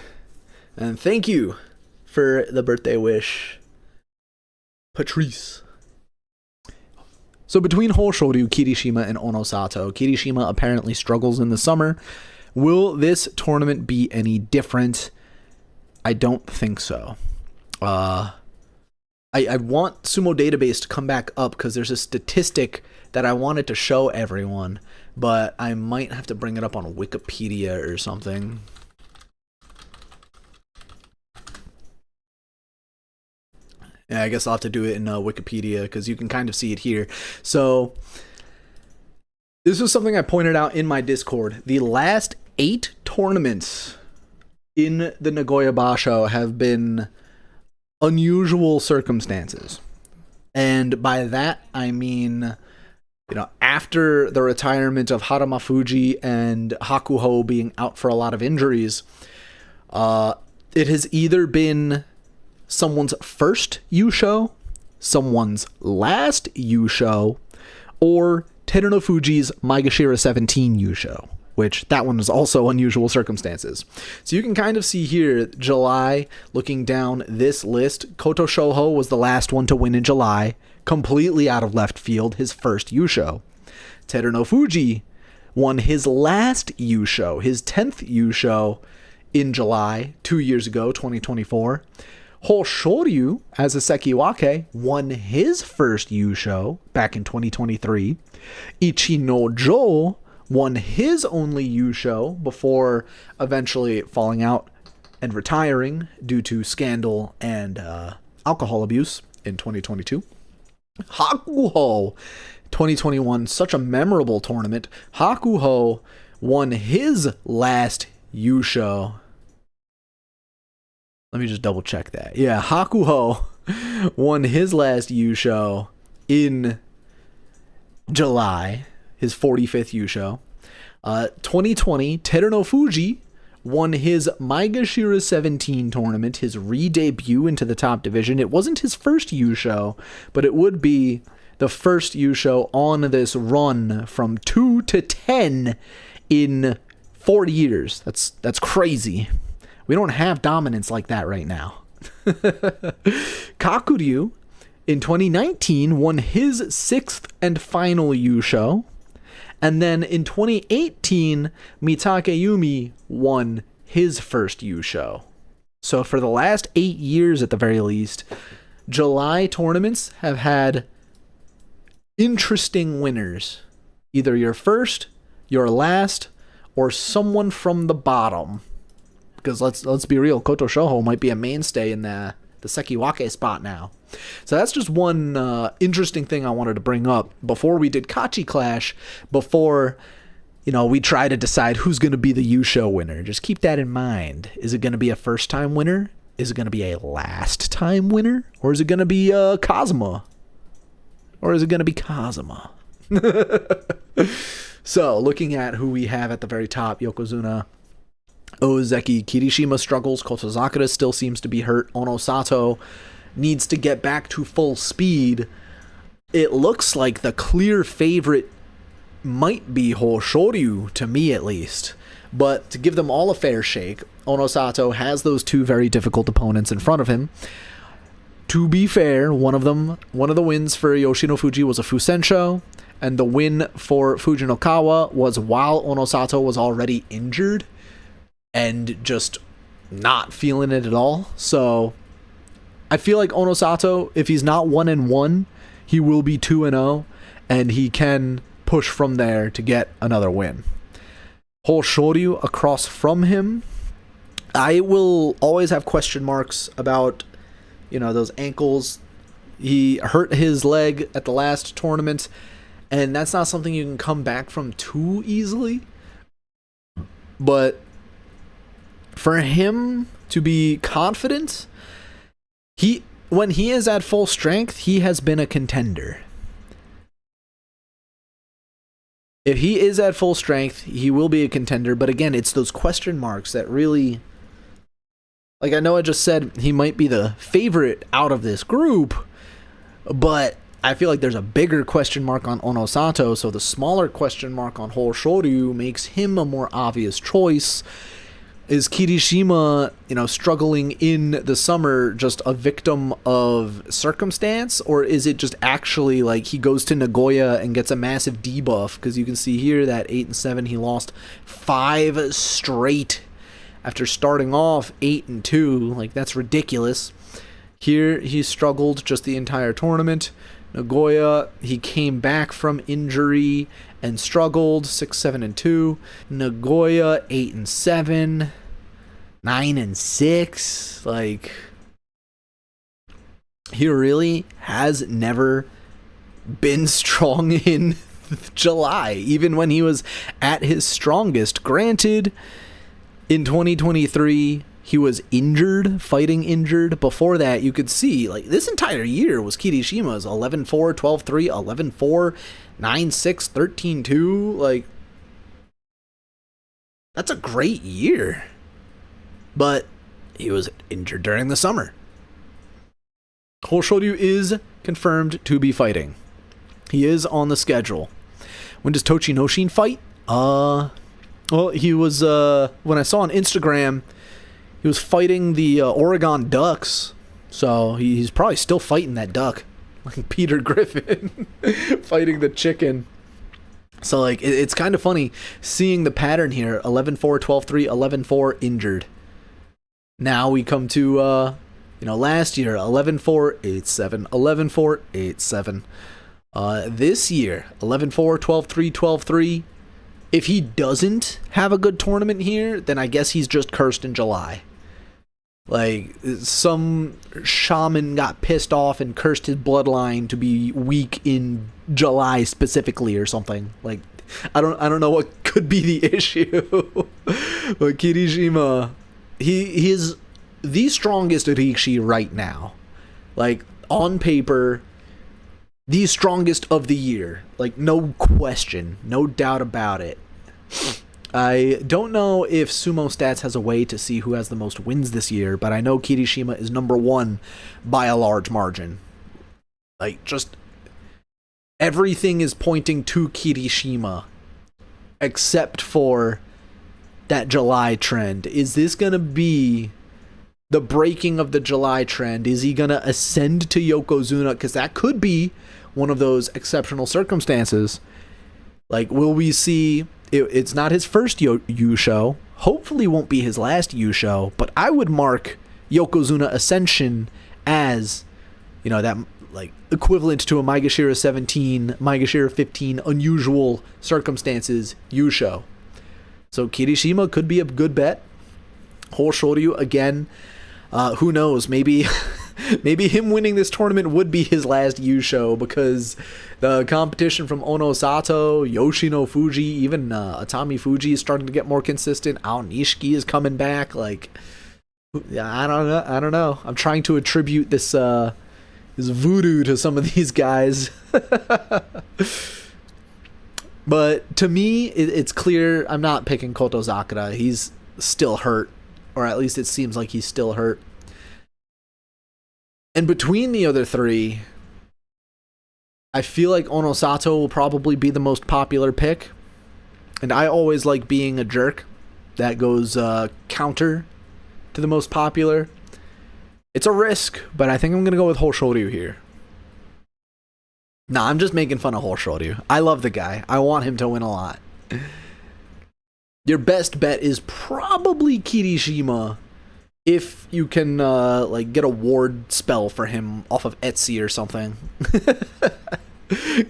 And thank you for the birthday wish, Patrice. So between Hoshoryu, Kirishima, and Onosato, Kirishima apparently struggles in the summer. Will this tournament be any different? I don't think so. I want Sumo Database to come back up because there's a statistic that I wanted to show everyone, but I might have to bring it up on Wikipedia or something. Yeah, I guess I'll have to do it in Wikipedia because you can kind of see it here. So this was something I pointed out in my Discord. The last 8 tournaments in the Nagoya Basho have been unusual circumstances. And by that, I mean, after the retirement of Haramafuji and Hakuho being out for a lot of injuries, it has either been someone's first Yusho, someone's last Yusho, or Terunofuji's Maegashira 17 Yusho, which that one is also unusual circumstances. So you can kind of see here, July, looking down this list, Koto Shoho was the last one to win in July, completely out of left field, his first Yusho. Terunofuji won his last Yusho, his 10th Yusho in July, 2 years ago, 2024. Hoshoryu, as a Sekiwake, won his first Yusho back in 2023. Ichinojo won his only Yusho before eventually falling out and retiring due to scandal and alcohol abuse in 2022. Hakuho, 2021, such a memorable tournament. Hakuho won his last Yusho. Let me just double check that. Yeah, Hakuho won his last Yusho in July, his 45th Yusho. 2020, Terunofuji won his Maegashira 17 tournament, his re-debut into the top division. It wasn't his first Yusho, but it would be the first Yusho on this run from 2 to 10 in 4 years. That's crazy. We don't have dominance like that right now. Kakuryu, in 2019, won his 6th and final Yusho. And then in 2018, Mitakeyumi won his first U show. So for the last 8 years at the very least, July tournaments have had interesting winners. Either your first, your last, or someone from the bottom. Because let's be real, Koto Shoho might be a mainstay in the Sekiwake spot now. So that's just one interesting thing I wanted to bring up before we did Kachi-Clash, before we try to decide who's going to be the U-Show winner. Just keep that in mind. Is it going to be a first-time winner? Is it going to be a last-time winner? Or is it going to be Kazuma? Or is it going to be Kazuma? So, looking at who we have at the very top, Yokozuna, Ozeki, Kirishima struggles. Kotozakura still seems to be hurt. Onosato needs to get back to full speed. It looks like the clear favorite might be Hoshoryu, to me at least. But to give them all a fair shake, Onosato has those two very difficult opponents in front of him. To be fair, one of the wins for Yoshinofuji was a Fusensho, and the win for Fujinokawa was while Onosato was already injured and just not feeling it at all. So I feel like Onosato, if he's not 1-1, he will be 2-0, and he can push from there to get another win. Hoshoryu across from him, I will always have question marks about, those ankles. He hurt his leg at the last tournament, and that's not something you can come back from too easily. But for him to be confident, when he is at full strength, he has been a contender. If he is at full strength, he will be a contender. But again, it's those question marks that really, like, I know I just said he might be the favorite out of this group, but I feel like there's a bigger question mark on Onosato, so the smaller question mark on Hoshoryu makes him a more obvious choice. Is Kirishima, struggling in the summer just a victim of circumstance, or is it just actually like he goes to Nagoya and gets a massive debuff? Because you can see here that 8-7, he lost 5 straight after starting off 8-2. Like, that's ridiculous. Here he struggled just the entire tournament. Nagoya, he came back from injury and struggled 6-7-2. Nagoya 8-7, 9-6. Like, he really has never been strong in July, even when he was at his strongest. Granted, in 2023, he was fighting injured. Before that, you could see, like, this entire year was Kirishima's 11-4, 12-3, 11-4, 9-6, 13-2. Like, that's a great year. But he was injured during the summer. Hoshoryu is confirmed to be fighting. He is on the schedule. When does Tochinoshin fight? Well, he was, when I saw on Instagram, he was fighting the Oregon Ducks, so he's probably still fighting that duck, like Peter Griffin fighting the chicken. So, like, it's kind of funny seeing the pattern here: 11-4, 12-3, 11-4, injured. Now we come to last year, 11-4, 8-7, 11-4, 8-7. This year, 11-4, 12-3, 12-3. If he doesn't have a good tournament here, then I guess he's just cursed in July. Like, some shaman got pissed off and cursed his bloodline to be weak in July specifically or something. Like, I don't know what could be the issue. But Kirishima, he is the strongest Rikishi right now. Like, on paper, the strongest of the year. Like, no question, no doubt about it. I don't know if Sumo Stats has a way to see who has the most wins this year, but I know Kirishima is number 1 by a large margin. Like, just everything is pointing to Kirishima, except for that July trend. Is this going to be the breaking of the July trend? Is he going to ascend to Yokozuna? Because that could be one of those exceptional circumstances. Like, will we see... It's not his first U show. hopefully won't be his last Yusho, but I would mark Yokozuna Ascension as, that like equivalent to a Maegashira 17, Maegashira 15 unusual circumstances Yusho. So Kirishima could be a good bet. Hoshoryu again, who knows, maybe him winning this tournament would be his last Yusho, because the competition from Onosato, Yoshino Fuji, even Atami Fuji is starting to get more consistent. Aonishiki is coming back. Like, I don't know. I'm trying to attribute this voodoo to some of these guys. But to me, it's clear I'm not picking Kotozakura. He's still hurt, or at least it seems like he's still hurt. And between the other three, I feel like Onosato will probably be the most popular pick. And I always like being a jerk. That goes counter to the most popular. It's a risk, but I think I'm going to go with Hoshoryu here. Nah, I'm just making fun of Hoshoryu. I love the guy. I want him to win a lot. Your best bet is probably Kirishima, if you can get a ward spell for him off of Etsy or something.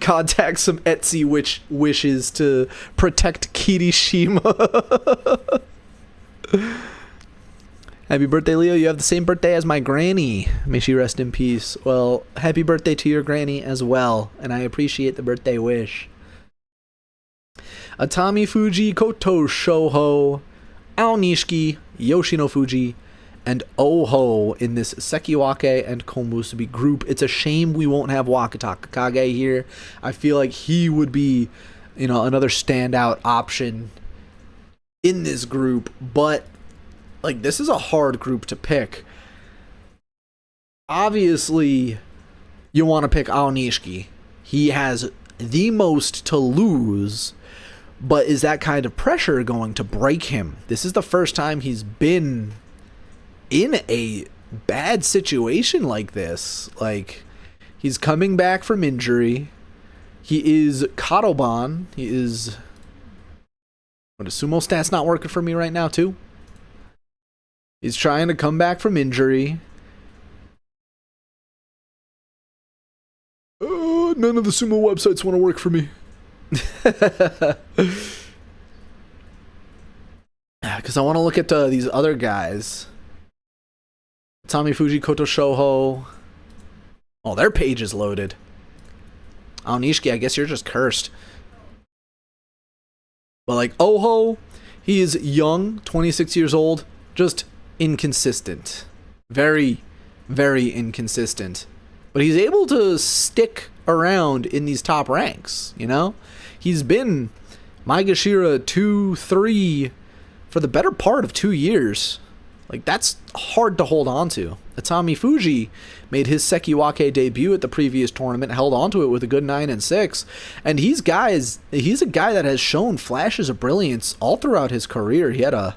Contact some Etsy wishes to protect Kirishima. Happy birthday, Leo. You have the same birthday as my granny. May she rest in peace. Well, happy birthday to your granny as well, and I appreciate the birthday wish. Atami Fuji, Koto Shoho, Aonishiki, Yoshino Fuji, and Oho in this Sekiwake and Komusubi group. It's a shame we won't have Wakatakakage here. I feel like he would be, another standout option in this group, but this is a hard group to pick. Obviously, you want to pick Aonishiki. He has the most to lose, but is that kind of pressure going to break him? This is the first time he's been in a bad situation like this. He's coming back from injury. He is Kadoban. He is... What, is sumo stats not working for me right now, too? He's trying to come back from injury. None of the sumo websites want to work for me. Because I want to look at these other guys. Atami Fuji, Koto Shoho. Oh, their page is loaded. Aonishiki, I guess you're just cursed. But Oho, he is young, 26 years old, just inconsistent. Very, very inconsistent. But he's able to stick around in these top ranks, He's been Maegashira 2-3 for the better part of 2 years. That's hard to hold on to. Atami Fuji made his Sekiwake debut at the previous tournament, held on to it with a good 9-6, and he's a guy that has shown flashes of brilliance all throughout his career. He had a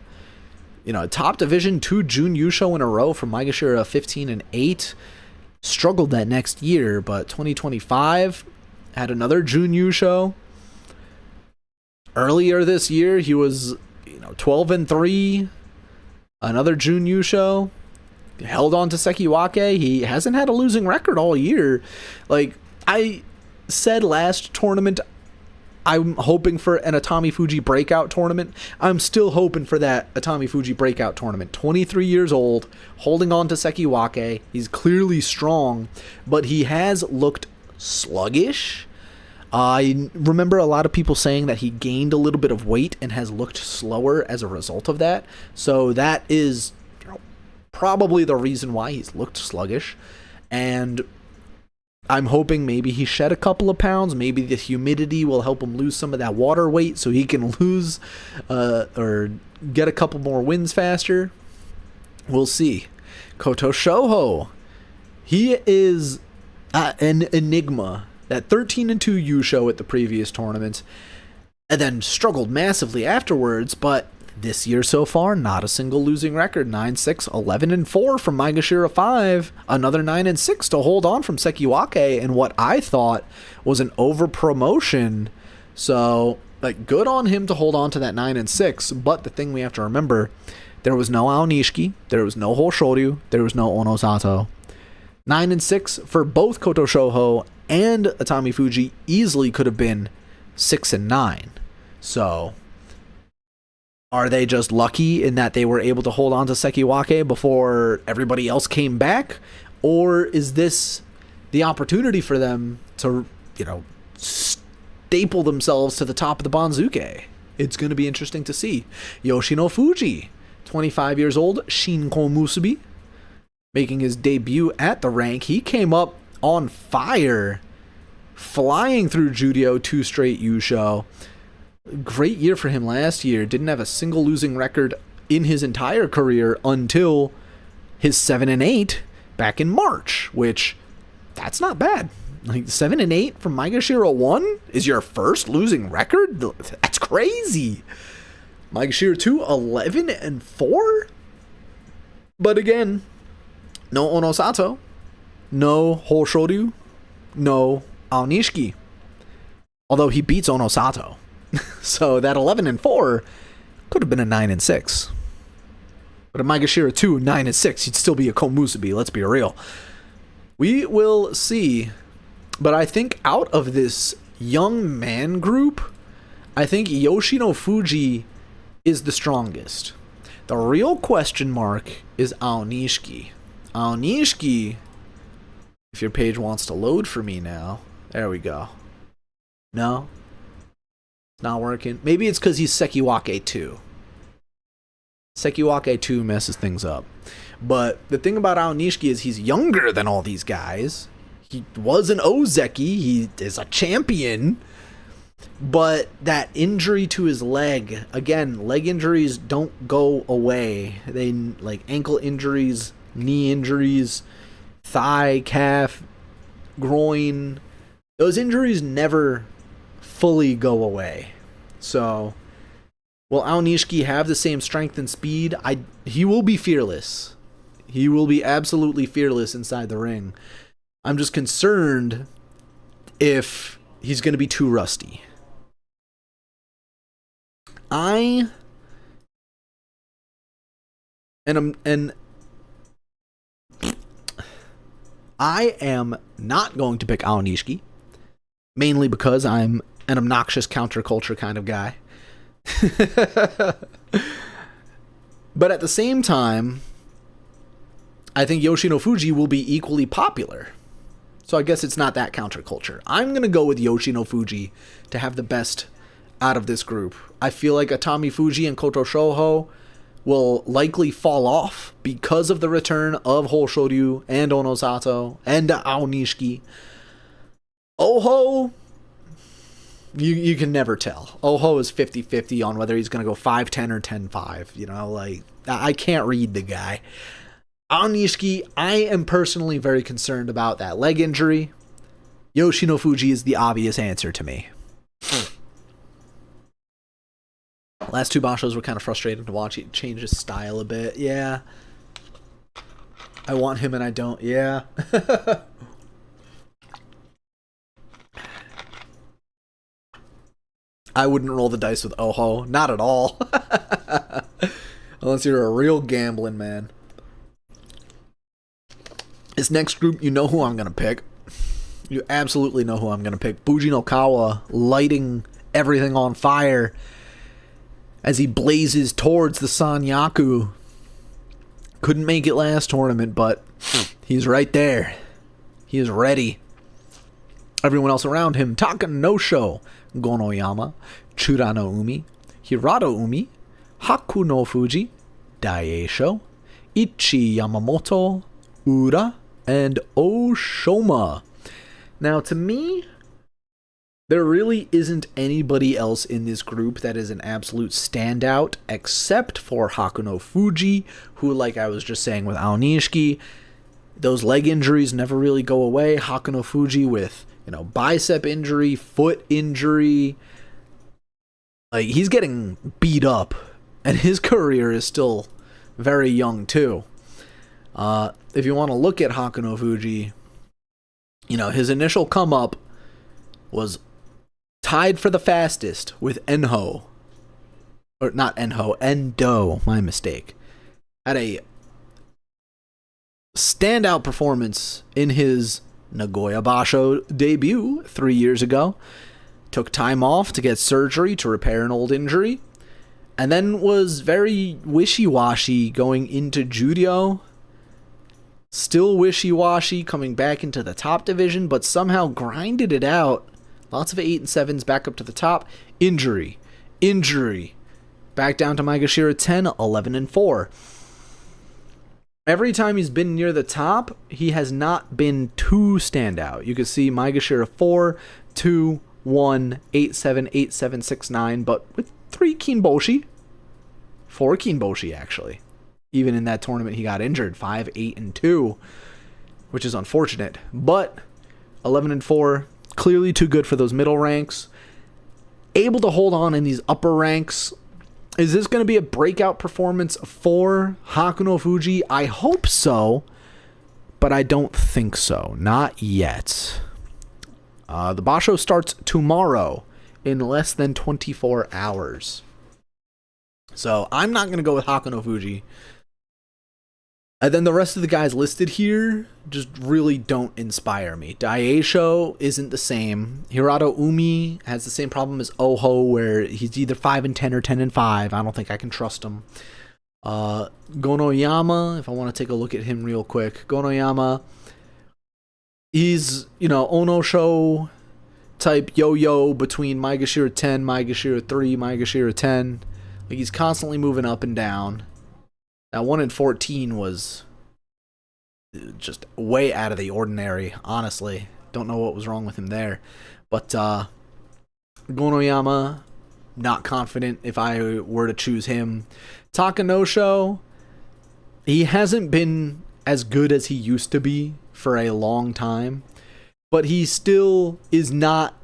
top division 2 Jun Yusho in a row from Maegashira 15 and 8. Struggled that next year, but 2025 had another Jun Yusho. Earlier this year, he was 12 and 3. Another Jun Yusho. Held on to Sekiwake. He hasn't had a losing record all year. I said last tournament, I'm hoping for an Atami Fuji breakout tournament. I'm still hoping for that Atami Fuji breakout tournament. 23 years old, holding on to Sekiwake. He's clearly strong, but he has looked sluggish. I remember a lot of people saying that he gained a little bit of weight and has looked slower as a result of that. So that is probably the reason why he's looked sluggish. And I'm hoping maybe he shed a couple of pounds. Maybe the humidity will help him lose some of that water weight so he can lose or get a couple more wins faster. We'll see. Koto Shoho. He is an enigma. That 13-2 Yusho at the previous tournament, and then struggled massively afterwards, but this year so far, not a single losing record. 9-6, 11-4 from Maegashira 5, another 9-6 to hold on from Sekiwake, and what I thought was an over-promotion. So like, good on him to hold on to that 9-6. But the thing we have to remember, there was no Aonishiki, there was no Hoshoryu, there was no Onosato. 9-6 for both Koto Shoho and Atami Fuji easily could have been 6-9. So, are they just lucky in that they were able to hold on to Sekiwake before everybody else came back? Or is this the opportunity for them to, staple themselves to the top of the Banzuke? It's going to be interesting to see. Yoshino Fuji, 25 years old, Shinko Musubi, making his debut at the rank. He came up on fire, flying through Judio, 2 straight Yusho. Great year for him last year. Didn't have a single losing record in his entire career until his 7-8 back in March, which, that's not bad. Like, 7-8 from Maegashira 1 is your first losing record? That's crazy. Maegashira 2, 11-4? But again, no Onosato, no Hoshoryu, no Aonishiki. Although he beats Onosato. So that 11-4 could have been a 9-6. But a Maegashira 2, 9-6, he'd still be a Komusubi, let's be real. We will see. But I think out of this young man group, I think Yoshino Fuji is the strongest. The real question mark is Aonishiki. Aonishiki, if your page wants to load for me now. There we go. No? It's not working. Maybe it's because he's Sekiwake 2. Sekiwake 2 messes things up. But the thing about Aonishiki is he's younger than all these guys. He was an Ozeki. He is a champion. But that injury to his leg, again, leg injuries don't go away. They, like, ankle injuries, knee injuries, thigh, calf, groin, those injuries never fully go away. So, will Aonishiki have the same strength and speed? He will be fearless. He will be absolutely fearless inside the ring. I'm just concerned if he's going to be too rusty. I am not going to pick Aonishiki, mainly because I'm an obnoxious counterculture kind of guy. But at the same time, I think Yoshino Fuji will be equally popular. So I guess it's not that counterculture. I'm going to go with Yoshino Fuji to have the best out of this group. I feel like Atami Fuji and Koto Shoho will likely fall off because of the return of Hoshoryu and Onosato and Aonishiki. Oho, you can never tell. Oho is 50-50 on whether he's going to go 5-10 or 10-5. I can't read the guy. Aonishiki, I am personally very concerned about that leg injury. Yoshino Fuji is the obvious answer to me. Last two Bashos were kind of frustrating to watch. He changed his style a bit. Yeah. I want him and I don't. Yeah. I wouldn't roll the dice with Oho. Not at all. Unless you're a real gambling man. This next group, you know who I'm going to pick. You absolutely know who I'm going to pick. Fujinokawa lighting everything on fire as he blazes towards the Sanyaku. Couldn't make it last tournament, but he's right there. He is ready. Everyone else around him, Taka no Sho, Gonoyama, Chura no Umi, Hirado Umi, Haku no Fuji, Daisho, Ichi Yamamoto, Ura, and Oshoma. Now, to me, there really isn't anybody else in this group that is an absolute standout except for Hakuno Fuji, who, like I was just saying with Aonishiki, those leg injuries never really go away. Hakuno Fuji with, bicep injury, foot injury. Like, he's getting beat up, and his career is still very young, too. If you want to look at Hakuno Fuji, his initial come up was tied for the fastest with Enho. Or not Enho, Endo, my mistake. Had a standout performance in his Nagoya Basho debut 3 years ago. Took time off to get surgery to repair an old injury. And then was very wishy-washy going into Judo. Still wishy-washy coming back into the top division, but somehow grinded it out. Lots of 8 and 7s back up to the top. Injury. Back down to Maegashira 10, 11 and 4. Every time he's been near the top, he has not been too standout. You can see Maegashira 4, 2, 1, 8, 7, 8, 7, 6, 9, but with 3 Kinboshi. 4 Kinboshi, actually. Even in that tournament, he got injured. 5, 8, and 2, which is unfortunate. But 11 and 4, clearly too good for those middle ranks. Able to hold on in these upper ranks. Is this going to be a breakout performance for Hakuno Fuji? I hope so, but I don't think so. Not yet. The Basho starts tomorrow in less than 24 hours. So I'm not going to go with Hakuno Fuji. And then the rest of the guys listed here just really don't inspire me. Daisho isn't the same. Hirado Umi has the same problem as Oho, where he's either 5 and 10 or 10 and 5. I don't think I can trust him. Gonoyama, if I want to take a look at him real quick. Gonoyama, he's, Onosho type yo-yo between Maegashira 10, Maegashira 3, Maegashira 10. Like, he's constantly moving up and down. That 1 in 14 was just way out of the ordinary, honestly. Don't know what was wrong with him there. But Gonoyama, not confident if I were to choose him. Takanosho, he hasn't been as good as he used to be for a long time. But he still is not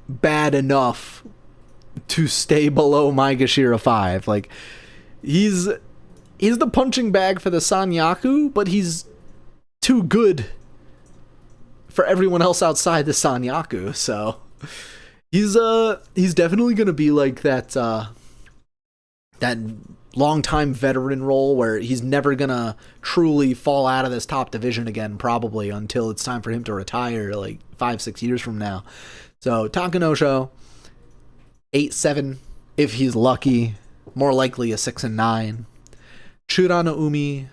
bad enough to stay below Maegashira 5. Like, he's the punching bag for the Sanyaku, but he's too good for everyone else outside the Sanyaku. So he's definitely gonna be like that long-time veteran role where he's never gonna truly fall out of this top division again, probably until it's time for him to retire, like 5-6 years from now. So Takanosho, 8-7 if he's lucky, more likely a 6 and 9. Churano Umi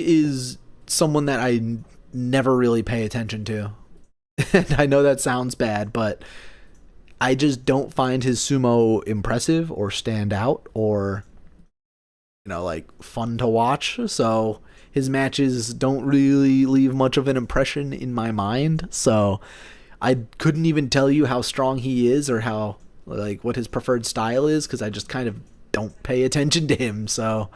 is someone that I never really pay attention to. And I know that sounds bad, but I just don't find his sumo impressive or stand out or, like fun to watch. So his matches don't really leave much of an impression in my mind. So I couldn't even tell you how strong he is or how, like, what his preferred style is, because I just kind of don't pay attention to him. So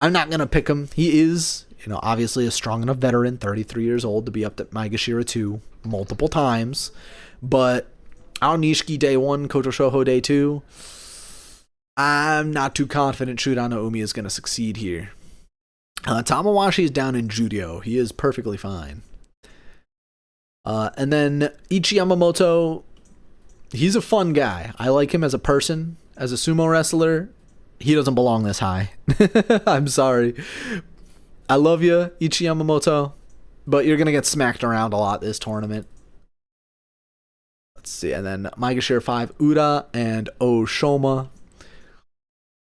I'm not going to pick him. He is, obviously a strong enough veteran, 33 years old, to be up to Maegashira 2 multiple times. But Aonishiki day 1, Koto Shoho day 2, I'm not too confident Churano Umi is going to succeed here. Tamawashi is down in Judo. He is perfectly fine. And then Ichi Yamamoto, he's a fun guy. I like him as a person. As a sumo wrestler, he doesn't belong this high. I'm sorry. I love you, Ichi Yamamoto, but you're going to get smacked around a lot this tournament. Let's see. And then Maegashira 5, Uda and Oshoma.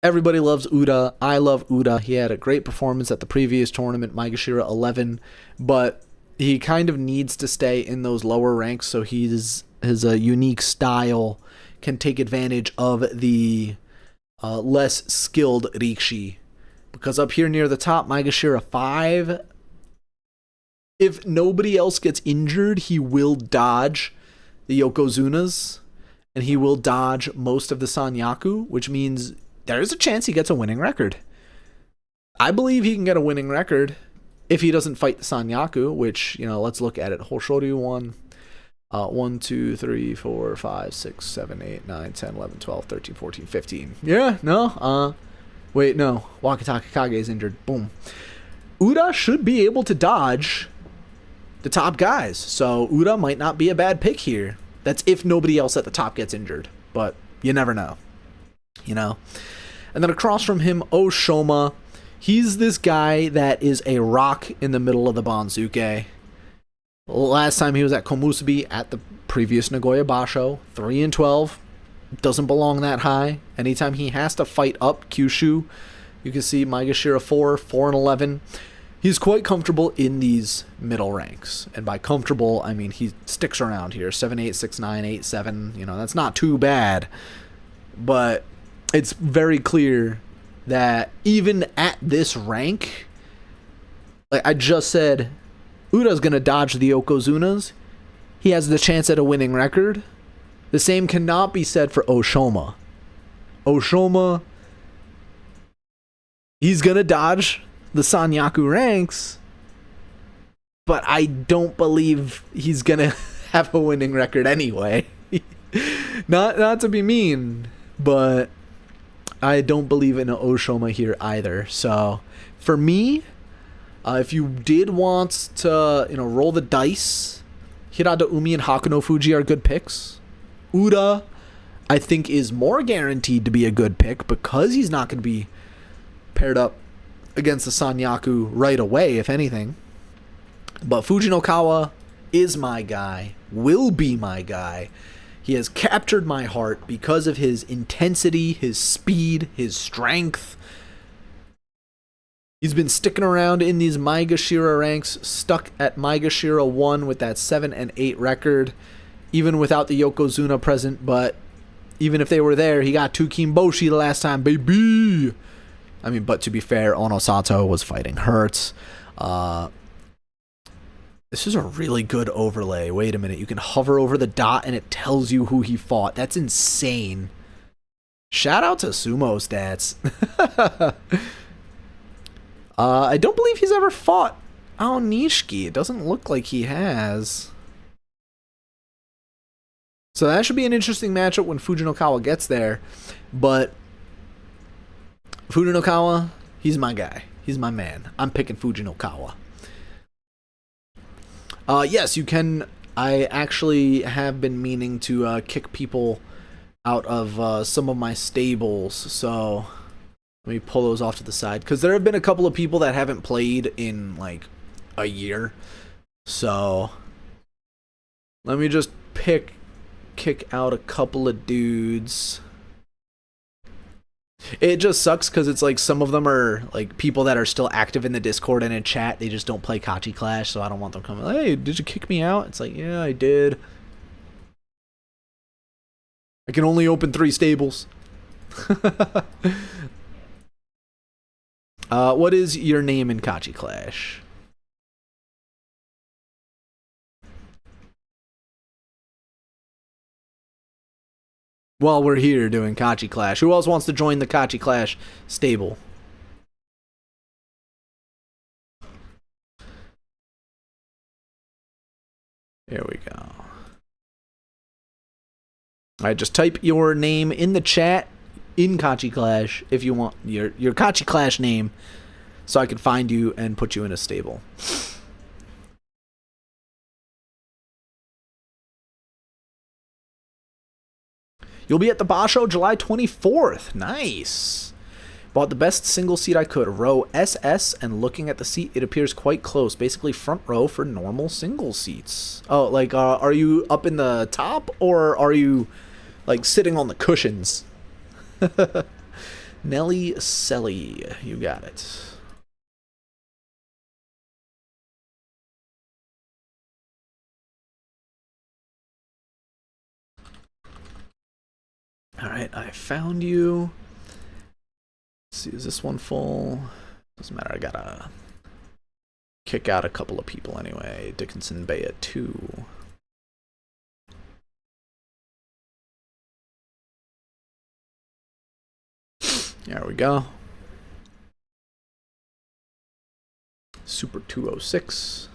Everybody loves Uda. I love Uda. He had a great performance at the previous tournament, Maegashira 11, but he kind of needs to stay in those lower ranks, so his unique style can take advantage of the less skilled Rikishi. Because up here near the top, Maegashira 5, if nobody else gets injured, he will dodge the Yokozunas, and he will dodge most of the Sanyaku, which means there is a chance he gets a winning record. I believe he can get a winning record if he doesn't fight the Sanyaku, which, let's look at it. Hoshoryu 1, 2, 3, 4, 5, 6, 7, 8, 9, 10, 11, 12, 13, 14, 15. Yeah, no. Wait, no. Wakatakakage is injured. Boom. Uda should be able to dodge the top guys. So Uda might not be a bad pick here. That's if nobody else at the top gets injured, but you never know, you know? And then across from him, Oshoma. He's this guy that is a rock in the middle of the Banzuke. Last time he was at Komusubi at the previous Nagoya Basho, 3-12. Doesn't belong that high. Anytime he has to fight up Kyushu, you can see Maegashira 4-11. He's quite comfortable in these middle ranks. And by comfortable, I mean he sticks around here. 7-8, 6-9, 8-7. You know, that's not too bad. But it's very clear that even at this rank, like I just said, Uda's going to dodge the Yokozunas. He has the chance at a winning record. The same cannot be said for Oshoma. Oshoma, he's going to dodge the Sanyaku ranks, but I don't believe he's going to have a winning record anyway. Not to be mean, but I don't believe in Oshoma here either. So, for me, if you did want to, roll the dice, Hirada Umi and Hakuno Fuji are good picks. Uda, I think, is more guaranteed to be a good pick because he's not going to be paired up against the Sanyaku right away, if anything. But Fujinokawa is my guy, will be my guy. He has captured my heart because of his intensity, his speed, his strength. He's been sticking around in these Maegashira ranks, stuck at Maegashira 1 with that 7-8 record, even without the Yokozuna present, but even if they were there, he got 2 Kimboshi the last time, baby! I mean, but to be fair, Onosato was fighting Hurts. This is a really good overlay. Wait a minute, you can hover over the dot and it tells you who he fought. That's insane. Shout out to Sumo Stats. I don't believe he's ever fought Aonishiki. It doesn't look like he has. So that should be an interesting matchup when Fujinokawa gets there. But Fujinokawa, he's my guy. He's my man. I'm picking Fujinokawa. Yes, you can. I actually have been meaning to kick people out of some of my stables. So let me pull those off to the side. Because there have been a couple of people that haven't played in like a year. So let me just kick out a couple of dudes. It just sucks because it's like some of them are like people that are still active in the Discord and in chat. They just don't play Kachi-Clash, so I don't want them coming, hey, did you kick me out? It's like, yeah, I did. I can only open 3 stables. What is your name in Kachi-Clash? While we're here doing Kachi-Clash. Who else wants to join the Kachi-Clash stable? There we go. Alright, just type your name in the chat in Kachi-Clash if you want your Kachi-Clash name so I can find you and put you in a stable. You'll be at the Basho July 24th. Nice. Bought the best single seat I could. Row SS, and looking at the seat, it appears quite close. Basically front row for normal single seats. Oh, like, are you up in the top, or are you, like, sitting on the cushions? Nelly Selly. You got it. Alright, I found you. Let's see, is this one full? Doesn't matter, I gotta kick out a couple of people anyway. Dickinson Bay at 2. There we go. Super 206.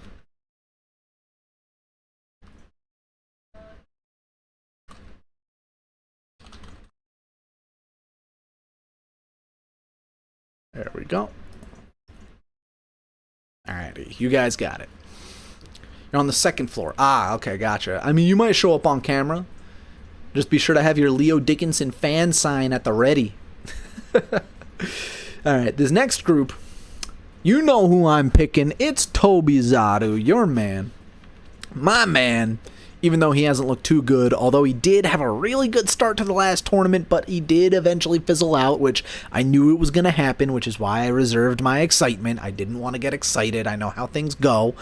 There we go. Alrighty, you guys got it. You're on the second floor. Ah, okay, gotcha. I mean, you might show up on camera. Just be sure to have your Leo Dickinson fan sign at the ready. Alright, this next group, you know who I'm picking. It's Tobizaru, your man. My man. Even though he hasn't looked too good, although he did have a really good start to the last tournament, but he did eventually fizzle out, which I knew it was going to happen, which is why I reserved my excitement. I didn't want to get excited. I know how things go.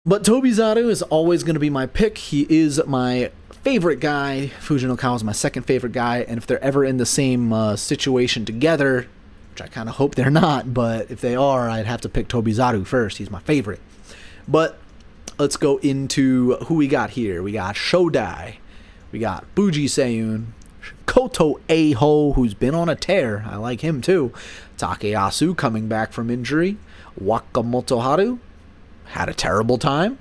But Tobizaru is always going to be my pick. He is my favorite guy. Fujinokawa is my second favorite guy, and if they're ever in the same situation together, which I kind of hope they're not, but if they are, I'd have to pick Tobizaru first. He's my favorite. But let's go into who we got here. We got Shodai. We got Fuji Seiyun. Koto Eiho, who's been on a tear. I like him too. Takeyasu coming back from injury. Wakamoto Haru had a terrible time.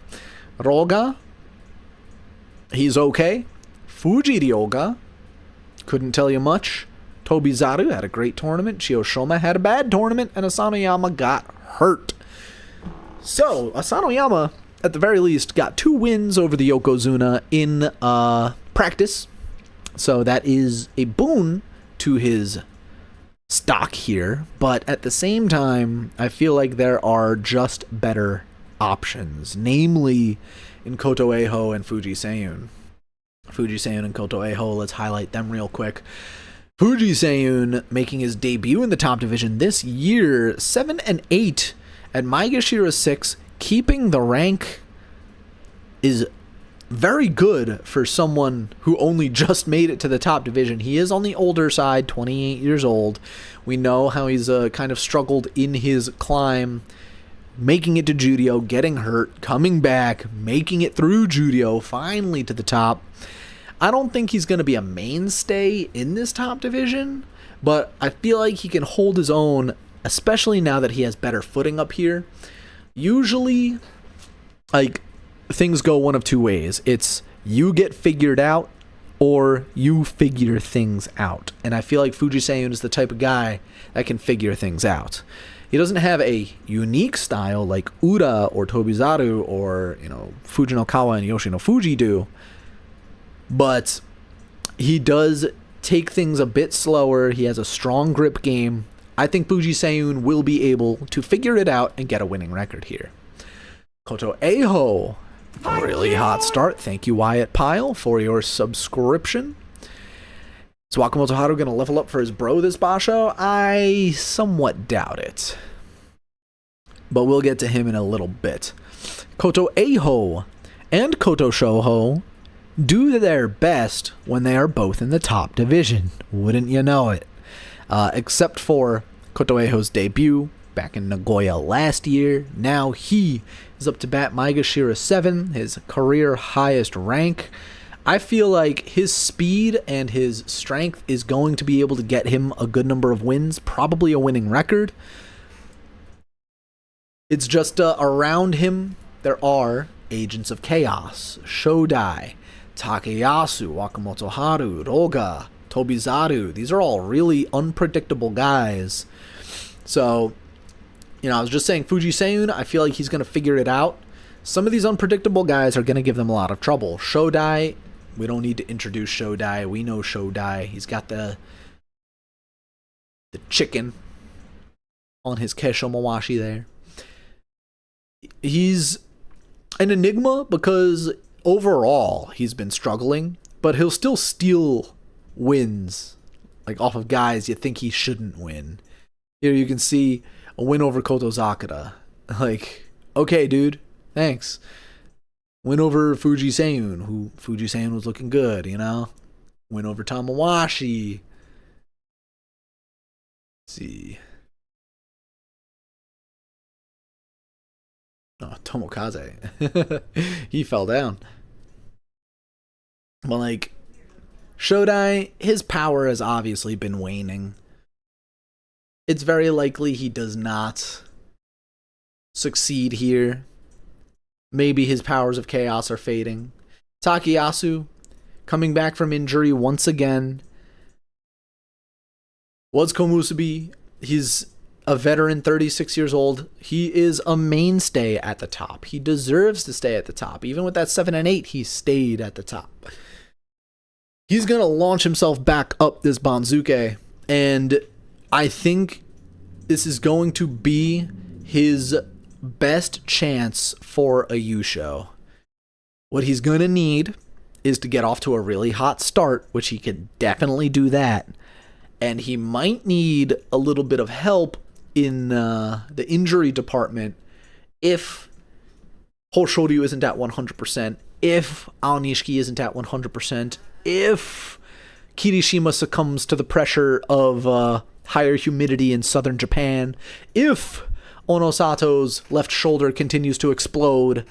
Roga, he's okay. Fuji Ryoga, couldn't tell you much. Tobizaru had a great tournament. Chiyoshima had a bad tournament. And Asanoyama got hurt. So, Asanoyama, at the very least, got 2 wins over the Yokozuna in practice. So that is a boon to his stock here. But at the same time, I feel like there are just better options. Namely, in Koto Eiho and Fuji Seiyun. Fuji Seiyun and Koto Eiho, let's highlight them real quick. Fuji Seiyun making his debut in the top division this year. 7-8 at Maegashira 6. Keeping the rank is very good for someone who only just made it to the top division. He is on the older side, 28 years old. We know how he's kind of struggled in his climb, making it to Judio, getting hurt, coming back, making it through Judio, finally to the top. I don't think he's going to be a mainstay in this top division, but I feel like he can hold his own, especially now that he has better footing up here. Usually, like, things go one of two ways. It's you get figured out or you figure things out. And I feel like Fuji Seiyun is the type of guy that can figure things out. He doesn't have a unique style like Ura or Tobizaru or, Fujinokawa and Yoshino Fuji do. But he does take things a bit slower. He has a strong grip game. I think Fuji Seiyun will be able to figure it out and get a winning record here. Koto Eiho, really hot start. Thank you, Wyatt Pyle, for your subscription. Is Wakamoto Haru going to level up for his bro this Basho? I somewhat doubt it. But we'll get to him in a little bit. Koto Eiho and Koto Shoho do their best when they are both in the top division. Wouldn't you know it? Except for Koto Eiho's debut back in Nagoya last year. Now he is up to bat Maegashira 7, his career highest rank. I feel like his speed and his strength is going to be able to get him a good number of wins, probably a winning record. It's just around him there are Agents of Chaos, Shodai, Takeyasu, Wakamoto Haru, Roga, Tobizaru. These are all really unpredictable guys. So, I was just saying Fuji Seiyun, I feel like he's going to figure it out. Some of these unpredictable guys are going to give them a lot of trouble. Shodai, we don't need to introduce Shodai. We know Shodai. He's got the chicken on his Kesho Mawashi there. He's an enigma because overall he's been struggling, but he'll still steal wins like off of guys you think he shouldn't win. Here you can see a win over Kotozakura. Like, okay, dude, thanks. Win over Fuji Seiyun, who Fuji Seiyun was looking good, Win over Tamawashi. Let's see. Oh, Tomokaze. He fell down. But, Shodai, his power has obviously been waning. It's very likely he does not succeed here. Maybe his powers of chaos are fading. Takeyasu, coming back from injury once again. Was Komusubi. He's a veteran, 36 years old. He is a mainstay at the top. He deserves to stay at the top. Even with that 7-8, he stayed at the top. He's going to launch himself back up this Banzuke, and I think this is going to be his best chance for a Yusho. What he's going to need is to get off to a really hot start, which he can definitely do that. And he might need a little bit of help in the injury department if Hoshoryu isn't at 100%, if Aonishiki isn't at 100%, if Kirishima succumbs to the pressure of higher humidity in southern Japan, if Onosato's left shoulder continues to explode,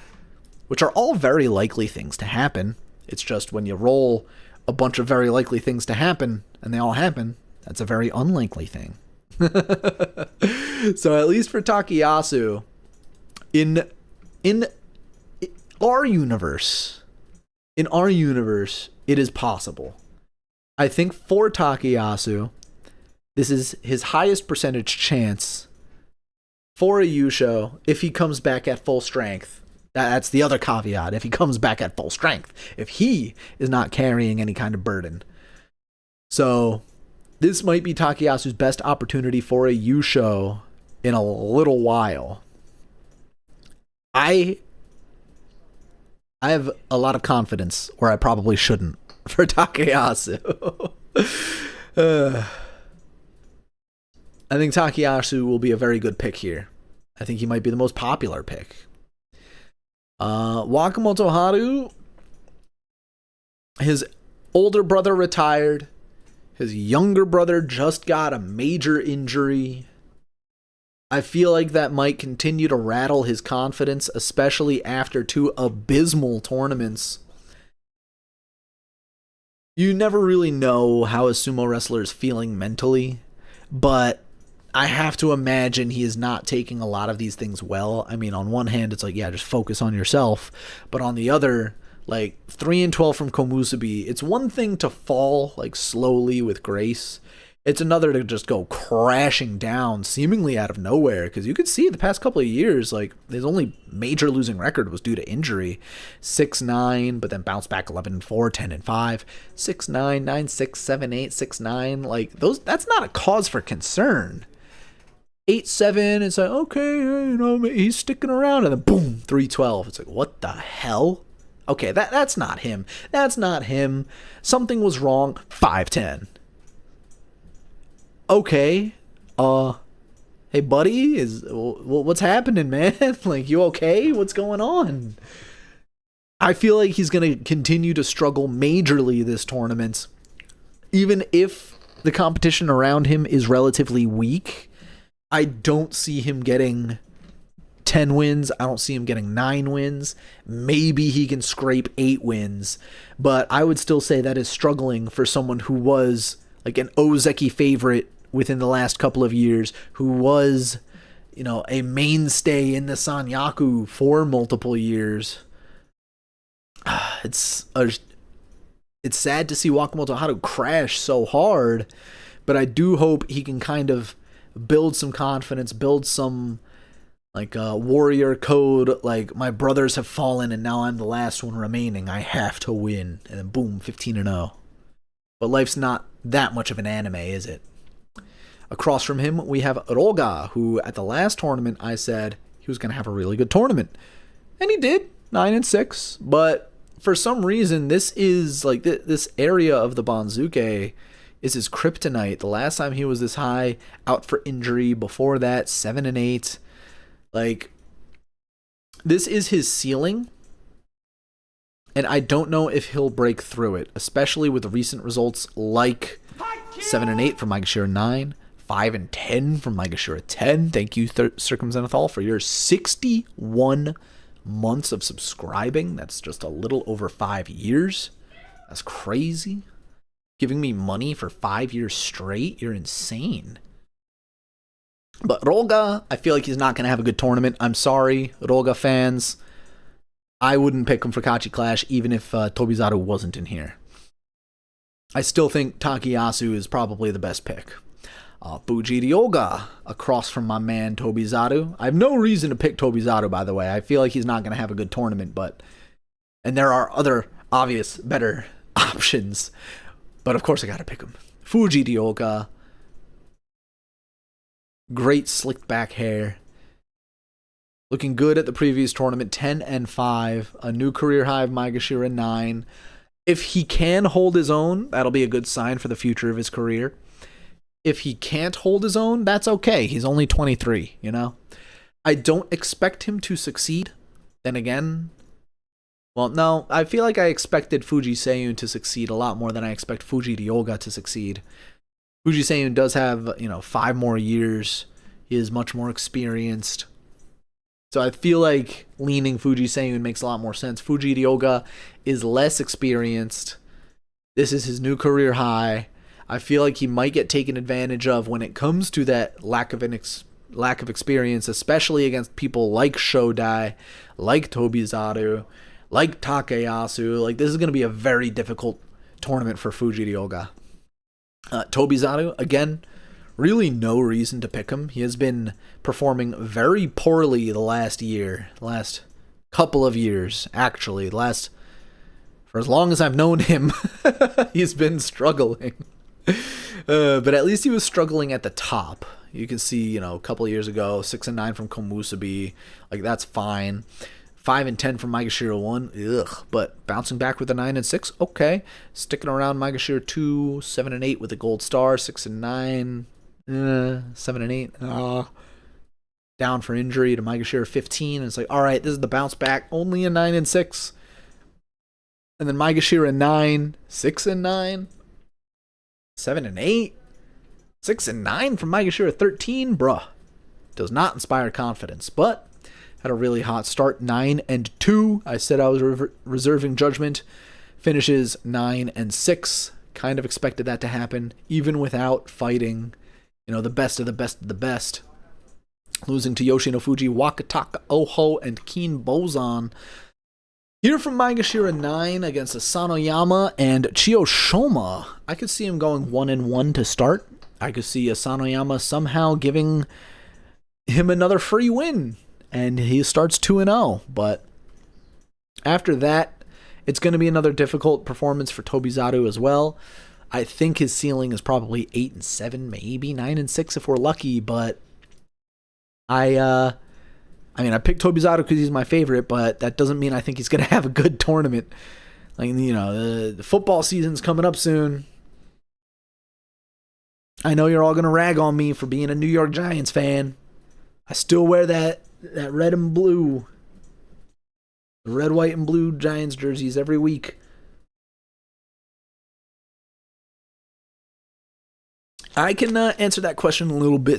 which are all very likely things to happen. It's just when you roll a bunch of very likely things to happen, and they all happen, that's a very unlikely thing. So at least for Takayasu, in our universe, it is possible. I think for Takayasu, this is his highest percentage chance for a Yusho if he comes back at full strength. That's the other caveat. If he comes back at full strength, if he is not carrying any kind of burden. So this might be Takayasu's best opportunity for a Yusho in a little while. I have a lot of confidence, or I probably shouldn't, for Takayasu. I think Takayasu will be a very good pick here. I think he might be the most popular pick. Wakamoto Haru, his older brother retired. His younger brother just got a major injury. I feel like that might continue to rattle his confidence, especially after 2 abysmal tournaments. You never really know how a sumo wrestler is feeling mentally, but I have to imagine he is not taking a lot of these things well. I mean, on one hand, it's like, yeah, just focus on yourself. But on the other, like 3-12 from Komusubi, it's one thing to fall like slowly with grace. It's another to just go crashing down seemingly out of nowhere. Because you could see the past couple of years, like his only major losing record was due to injury. 6-9, but then bounced back 11-4, 10-5, 6-9, 9-6, 7-8, 6-9. Like those, that's not a cause for concern. 8-7, it's like, okay, you know, he's sticking around, and then boom, 3-12. It's like, what the hell? Okay, that's not him. That's not him. Something was wrong. 5-10. Okay, hey buddy, what's happening, man? Like, you okay? What's going on? I feel like he's gonna continue to struggle majorly this tournament, even if the competition around him is relatively weak. I don't see him getting 10 wins. I don't see him getting 9 wins. Maybe he can scrape 8 wins. But I would still say that is struggling for someone who was like an Ozeki favorite within the last couple of years, who was, you know, a mainstay in the Sanyaku for multiple years. It's sad to see Wakamoto Haru crash so hard, but I do hope he can kind of build some confidence, build some like warrior code, like my brothers have fallen and now I'm the last one remaining, I have to win, and then boom, 15-0. But life's not that much of an anime, is it? Across from him we have Roga, who at the last tournament I said he was going to have a really good tournament, and he did, 9-6. But for some reason this is like this area of the Banzuke is his kryptonite. The last time he was this high, out for injury. Before that, 7-8. Like, this is his ceiling, and I don't know if he'll break through it, especially with recent results like 7-8 from Maegashira 9, 5-10 from Maegashira 10. Thank you, Circumzenithal, for your 61 months of subscribing. That's just a little over 5 years. That's crazy. Giving me money for 5 years straight? You're insane. But Roga, I feel like he's not going to have a good tournament. I'm sorry, Roga fans. I wouldn't pick him for Kachi-Clash even if Tobizaru wasn't in here. I still think Takayasu is probably the best pick. Fuji Ryoga across from my man Tobizaru. I have no reason to pick Tobizaru, by the way. I feel like he's not going to have a good tournament, and there are other obvious better options, but of course I got to pick him. Fuji Ryoga, great slicked back hair, looking good at the previous tournament, 10-5, a new career high of Maegashira 9. If he can hold his own, that'll be a good sign for the future of his career. If he can't hold his own, that's okay. He's only 23, you know? I don't expect him to succeed. Then again, well, no, I feel like I expected Fuji Seiyun to succeed a lot more than I expect Fuji Ryoga to succeed. Fuji Seiyun does have, 5 more years. He is much more experienced. So I feel like leaning Fuji Seiyun makes a lot more sense. Fuji Ryoga is less experienced. This is his new career high. I feel like he might get taken advantage of when it comes to that lack of experience, especially against people like Shodai, like Tobizaru, like Takayasu. Like, this is going to be a very difficult tournament for Fuji Ryoga. Tobizaru, again, really no reason to pick him. He has been performing very poorly the last couple of years, actually. For as long as I've known him, he's been struggling. But at least he was struggling at the top. You can see, a couple of years ago, 6-9 from Komusubi. Like, that's fine. 5-10 from Maegashira 1. Ugh. But bouncing back with a 9-6. Okay. Sticking around Maegashira 2. 7-8 with a gold star. 6-9. 7-8. Down for injury to Maegashira 15. And it's like, all right, this is the bounce back. Only a 9-6. And then Maegashira 9. 6-9. 7-8, 6-9 from Maegashira 13, bruh. Does not inspire confidence, but had a really hot start, 9-2. I said I was reserving judgment. Finishes 9-6. Kind of expected that to happen, even without fighting, the best of the best of the best. Losing to Yoshino Fuji, Wakataka Oho, and Keen Bozan. Here from Maegashira 9 against Asanoyama and Chiyoshoma. I could see him going 1-1 to start. I could see Asanoyama somehow giving him another free win, and he starts 2-0. But after that, it's going to be another difficult performance for Tobizaru as well. I think his ceiling is probably 8-7, maybe 9-6 if we're lucky, but I picked Tobizaru because he's my favorite, but that doesn't mean I think he's going to have a good tournament. Like, the football season's coming up soon. I know you're all going to rag on me for being a New York Giants fan. I still wear that red and blue, the red, white, and blue Giants jerseys every week. I can answer that question a little bit,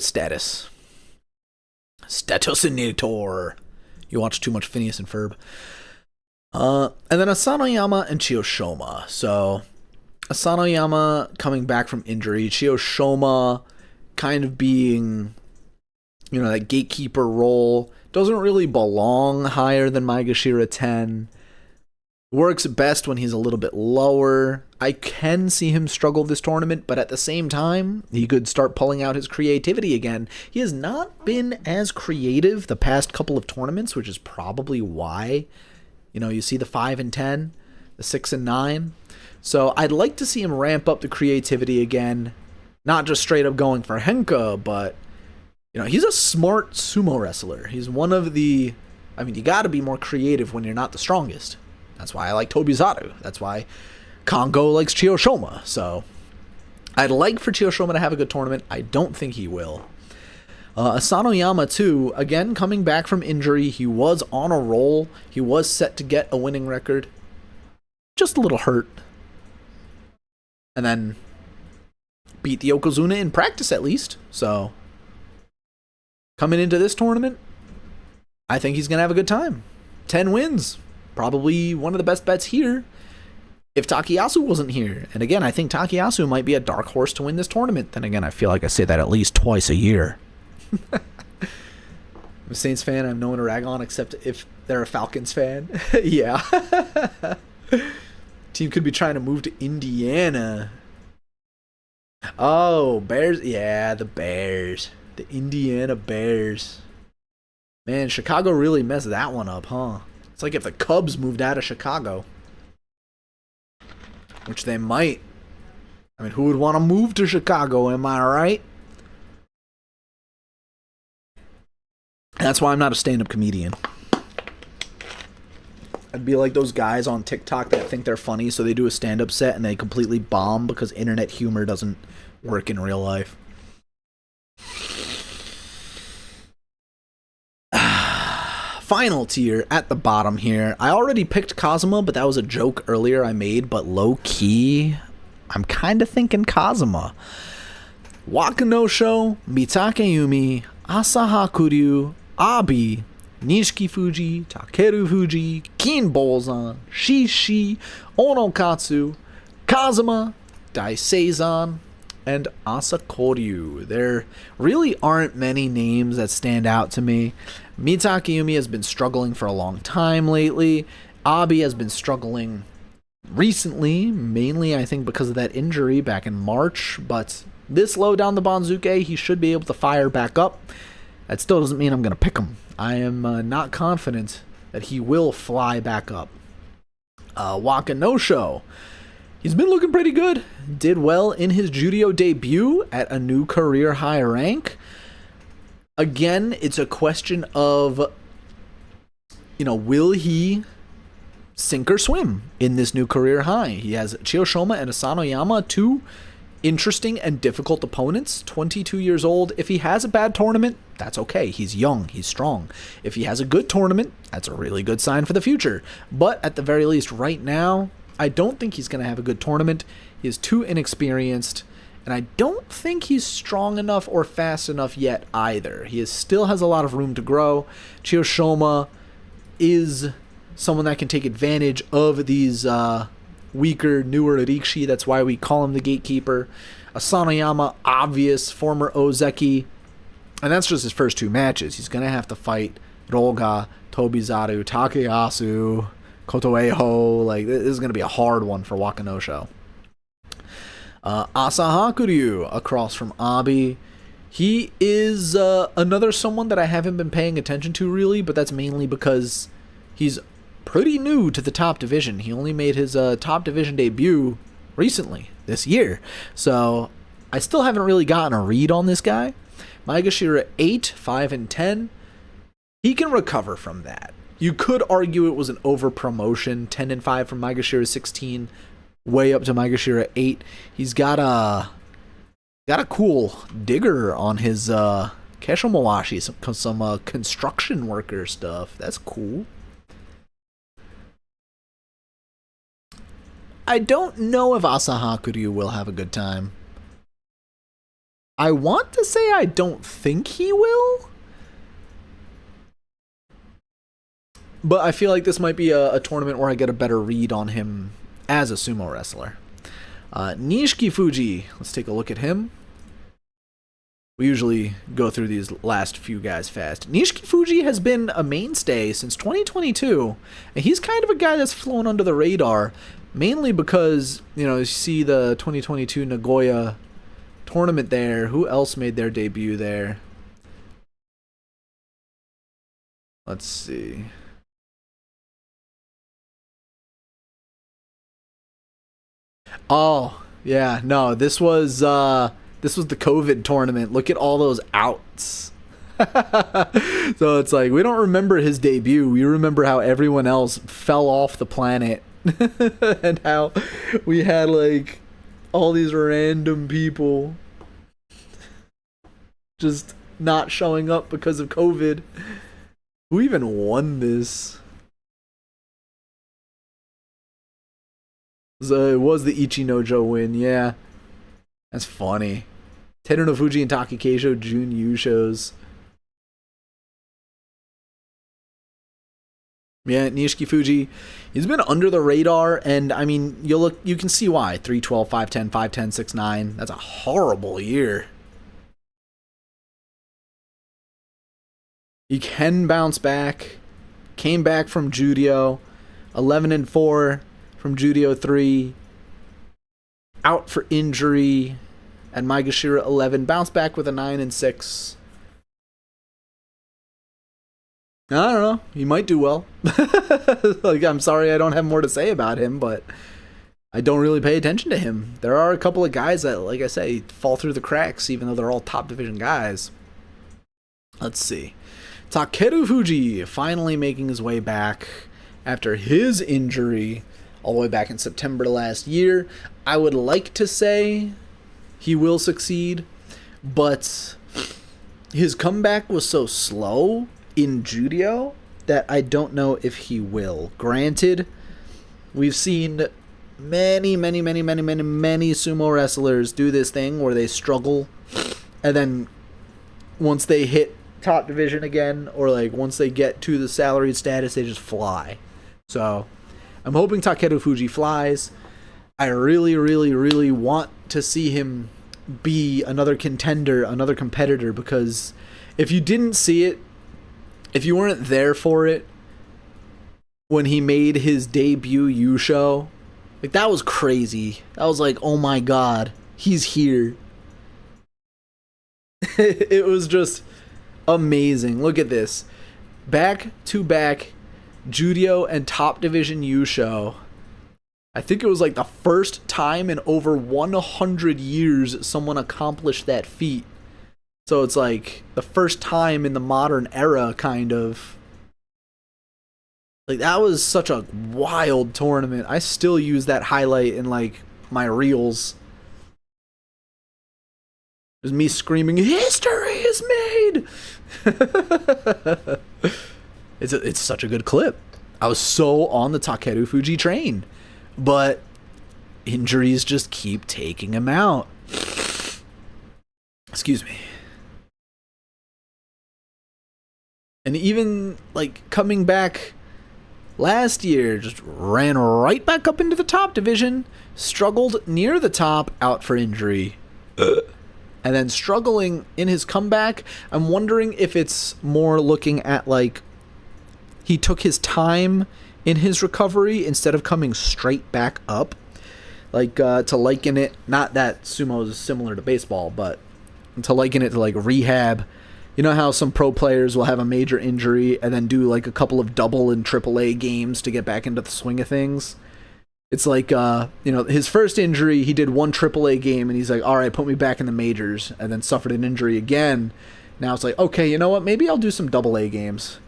Statusinator. You watch too much Phineas and Ferb. And then Asanoyama and Chiyoshoma. So, Asanoyama coming back from injury. Chiyoshoma kind of being, that gatekeeper role. Doesn't really belong higher than Maegashira 10. Works best when he's a little bit lower. I can see him struggle this tournament, but at the same time, he could start pulling out his creativity again. He has not been as creative the past couple of tournaments, which is probably why, you see the 5-10, the 6-9. So I'd like to see him ramp up the creativity again, not just straight up going for Henka, but, he's a smart sumo wrestler. He's one of the, you gotta be more creative when you're not the strongest. That's why I like Tobizaru. That's why Kongo likes Chiyoshoma. So I'd like for Chiyoshoma to have a good tournament. I don't think he will. Asanoyama, too, again, coming back from injury. He was on a roll. He was set to get a winning record. Just a little hurt. And then beat the Yokozuna in practice, at least. So coming into this tournament, I think he's going to have a good time. 10 wins. Probably one of the best bets here if Takayasu wasn't here. And again, I think Takayasu might be a dark horse to win this tournament. Then again, I feel like I say that at least twice a year. I'm a Saints fan. I have no one to rag on except if they're a Falcons fan. Yeah. Team could be trying to move to Indiana. Oh, Bears. Yeah, the Bears. The Indiana Bears. Man, Chicago really messed that one up, huh? It's like if the Cubs moved out of Chicago, which they might. I mean, who would want to move to Chicago, am I right? That's why I'm not a stand-up comedian. I'd be like those guys on TikTok that think they're funny, so they do a stand-up set and they completely bomb because internet humor doesn't work in real life. Final tier at the bottom here. I already picked Kazuma, but that was a joke earlier I made, but low-key, I'm kind of thinking Kazuma. Wakanosho, Mitakeyumi, Asahakuryu, Abi, Nishiki Fuji, Takeru Fuji, Kinbozan, Shishi, Onokatsu, Kazuma, Daiseisan, and Asakoryu. There really aren't many names that stand out to me. Mitakeyumi has been struggling for a long time lately. Abi has been struggling recently, mainly I think because of that injury back in March, but this low down the Banzuke, he should be able to fire back up. That still doesn't mean I'm going to pick him. I am not confident that he will fly back up. Wakanosho. He's been looking pretty good. Did well in his Judio debut at a new career high rank. Again, it's a question of, will he sink or swim in this new career high? He has Chiyoshima and Asanoyama, two interesting and difficult opponents. 22 years old. If he has a bad tournament, that's okay. He's young. He's strong. If he has a good tournament, that's a really good sign for the future. But at the very least, right now, I don't think he's going to have a good tournament. He is too inexperienced, and I don't think he's strong enough or fast enough yet either. He still has a lot of room to grow. Chiyoshima is someone that can take advantage of these weaker, newer Rikshi. That's why we call him the gatekeeper. Asanoyama, obvious, former Ozeki. And that's just his first two matches. He's going to have to fight Roga, Tobizaru, Takeyasu, Kotoeho. Like, this is going to be a hard one for Wakanosho. Asahakuryu, across from Abi. He is another someone that I haven't been paying attention to really, but that's mainly because he's pretty new to the top division. He only made his top division debut recently, this year. So I still haven't really gotten a read on this guy. Maegashira 8, 5, and 10. He can recover from that. You could argue it was an over promotion. 10 and 5 from Maegashira 16, way up to Maegashira 8. He's got a cool digger on his Keshomawashi, some construction worker stuff. That's cool. I don't know if Asahakuryu will have a good time. I want to say I don't think he will. But I feel like this might be a tournament where I get a better read on him as a sumo wrestler. Nishiki Fuji. Let's take a look at him. We usually go through these last few guys fast. Nishiki Fuji has been a mainstay since 2022. And he's kind of a guy that's flown under the radar. Mainly because, you see the 2022 Nagoya tournament there. Who else made their debut there? Let's see. Oh, yeah, no, this was the COVID tournament. Look at all those outs. So it's like, we don't remember his debut. We remember how everyone else fell off the planet. And how we had like all these random people just not showing up because of COVID. Who even won this? So it was the Ichinojo win, yeah. That's funny. Teruno Fuji and Taki Keisho Jun Yu shows. Yeah, Nishiki Fuji, he's been under the radar, and I mean, you can see why. 3-12, 5-10, 5-10, 6-9. That's a horrible year. He can bounce back. Came back from Judio. 11-4 from Judio 3. Out for injury. And Maegashira 11 bounced back with a 9 and 6. I don't know. He might do well. Like, I'm sorry I don't have more to say about him, but I don't really pay attention to him. There are a couple of guys that, like I say, fall through the cracks, even though they're all top division guys. Let's see. Takeru Fuji finally making his way back after his injury all the way back in September last year. I would like to say he will succeed, but his comeback was so slow in Judio that I don't know if he will. Granted, we've seen many sumo wrestlers do this thing where they struggle, and then once they hit top division again, or like once they get to the salaried status, they just fly. So I'm hoping Takeru Fuji flies. I really want to see him be another contender, another competitor, because if you didn't see it, if you weren't there for it when he made his debut U show, like, that was crazy. That was like, oh my god, he's here. It was just amazing. Look at this. Back to back Judio and top division U show. I think it was like the first time in over 100 years someone accomplished that feat. So it's like the first time in the modern era, kind of. Like, that was such a wild tournament. I still use that highlight in, like, my reels. There's me screaming, "History is made!" It's such a good clip. I was so on the Takeru Fuji train, but injuries just keep taking him out. Excuse me. And even, like, coming back last year, just ran right back up into the top division, struggled near the top, out for injury. And then struggling in his comeback. I'm wondering if it's more looking at, like, he took his time in his recovery instead of coming straight back up. Like, to liken it, not that sumo is similar to baseball, but to liken it to, like, rehab. You know how some pro players will have a major injury and then do, like, a couple of double and triple A games to get back into the swing of things? It's like, his first injury, he did one triple A game and he's like, all right, put me back in the majors, and then suffered an injury again. Now it's like, okay, you know what? Maybe I'll do some double A games.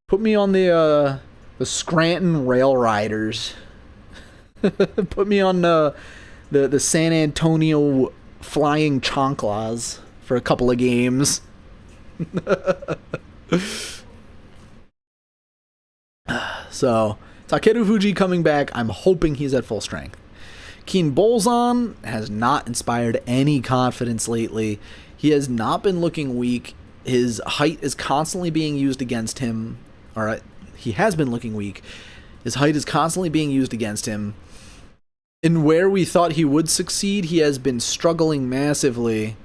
Put me on the Scranton Rail Riders. Put me on the San Antonio Flying Chanclas for a couple of games. So, Takeru Fuji coming back. I'm hoping he's at full strength. Keen Bolzan has not inspired any confidence lately. He has not been looking weak. His height is constantly being used against him. Alright, he has been looking weak. His height is constantly being used against him. And where we thought he would succeed, he has been struggling massively.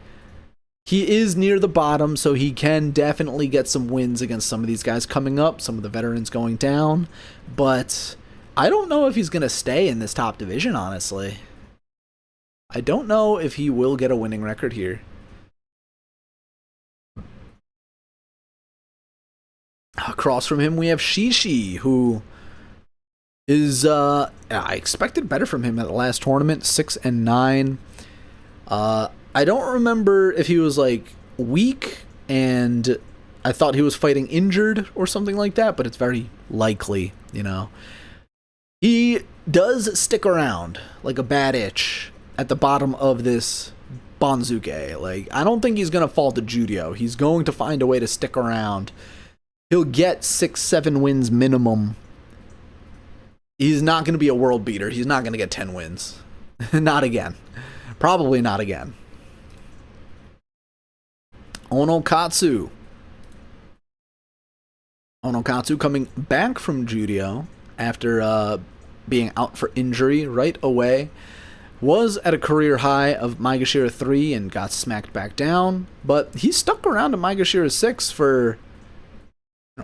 He is near the bottom, so he can definitely get some wins against some of these guys coming up, some of the veterans going down, but I don't know if he's going to stay in this top division, honestly. I don't know if he will get a winning record here. Across from him, we have Shishi, who is, I expected better from him at the last tournament, 6 and 9. I don't remember if he was, like, weak and I thought he was fighting injured or something like that, but it's very likely, you know. He does stick around like a bad itch at the bottom of this Banzuke. Like, I don't think he's going to fall to Judio. He's going to find a way to stick around. He'll get 6-7 wins minimum. He's not going to be a world beater. He's not going to get 10 wins. Not again. Probably not again. Onokatsu coming back from Judio after being out for injury right away. Was at a career high of Maegashira 3 and got smacked back down. But he stuck around at Maegashira 6 for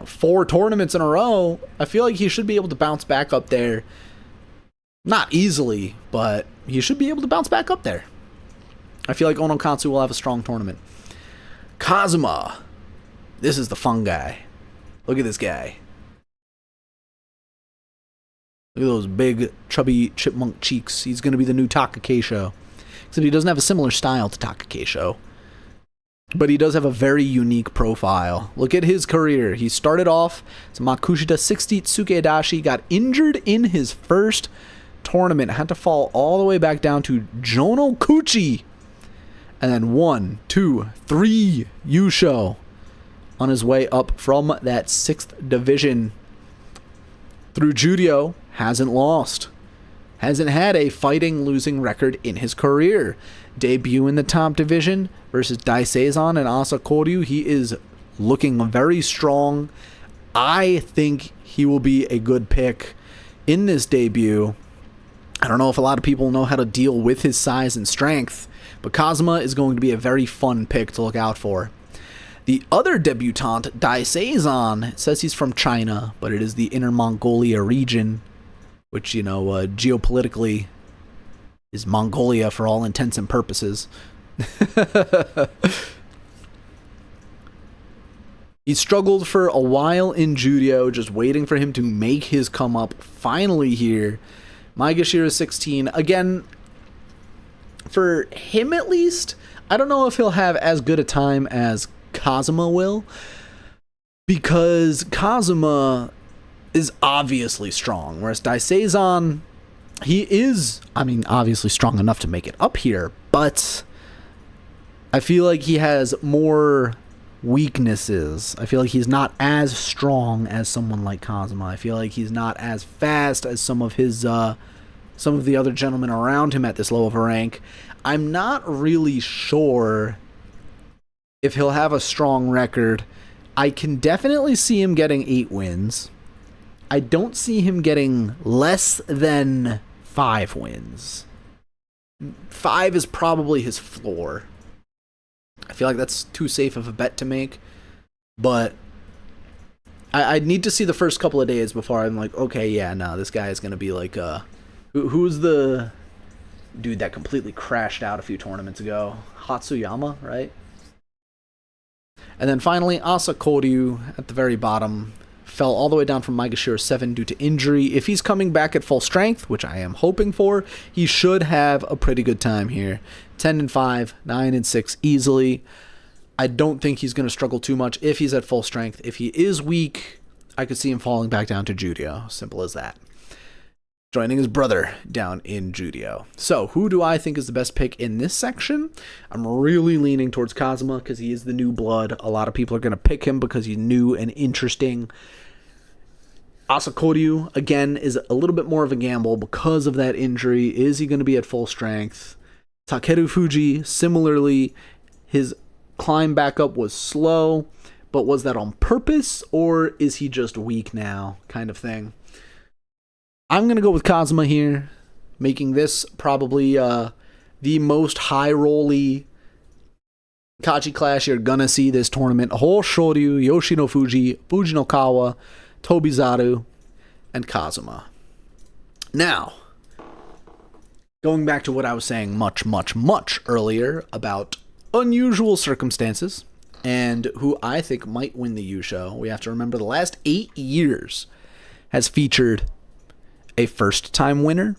4 tournaments in a row. I feel like he should be able to bounce back up there. Not easily, but he should be able to bounce back up there. I feel like Onokatsu will have a strong tournament. Kazuma. This is the fun guy. Look at this guy. Look at those big, chubby chipmunk cheeks. He's going to be the new Takakesho. Except he doesn't have a similar style to Takakesho. But he does have a very unique profile. Look at his career. He started off as Makushita 60 Tsukedashi, got injured in his first tournament, had to fall all the way back down to Jonokuchi. And then 1, 2, 3 Yusho on his way up from that 6th division. Through Judio, hasn't lost. Hasn't had a fighting losing record in his career. Debut in the top division versus Daiseisan and Asakoryu. He is looking very strong. I think he will be a good pick in this debut. I don't know if a lot of people know how to deal with his size and strength, but Kazuma is going to be a very fun pick to look out for. The other debutant, Daiseisan, says he's from China, but it is the Inner Mongolia region, which, you know, geopolitically is Mongolia for all intents and purposes. He struggled for a while in Judo, just waiting for him to make his come up. Finally here, Maegashira 16. Again, for him at least, I don't know if he'll have as good a time as Kazuma will, because Kazuma is obviously strong, whereas Daiseisan, he is, I mean, obviously strong enough to make it up here, but I feel like he has more weaknesses. I feel like he's not as strong as someone like Kazuma. I feel like he's not as fast as some of the other gentlemen around him at this low of a rank. I'm not really sure if he'll have a strong record. I can definitely see him getting 8 wins. I don't see him getting less than 5 wins. 5 is probably his floor. I feel like that's too safe of a bet to make. But I'd need to see the first couple of days before I'm like, okay, yeah, no, this guy is going to be like, who's the dude that completely crashed out a few tournaments ago? Hatsuyama, right? And then finally, Asakoryu at the very bottom fell all the way down from Maegashira 7 due to injury. If he's coming back at full strength, which I am hoping for, he should have a pretty good time here. 10-5, 9-6 easily. I don't think he's going to struggle too much if he's at full strength. If he is weak, I could see him falling back down to Judio. Simple as that. Joining his brother down in Judio. So, who do I think is the best pick in this section? I'm really leaning towards Kazuma because he is the new blood. A lot of people are going to pick him because he's new and interesting. Asakoryu, again, is a little bit more of a gamble because of that injury. Is he going to be at full strength? Takeru Fuji, similarly, his climb back up was slow, but was that on purpose, or is he just weak now, kind of thing? I'm going to go with Kazuma here, making this probably the most high-rolly Kachi-Clash you're going to see this tournament. Hoshoryu, Yoshino Fuji, Fujinokawa, Tobizaru, and Kazuma. Now, going back to what I was saying much earlier about unusual circumstances and who I think might win the Yusho, we have to remember the last 8 years has featured a first-time winner,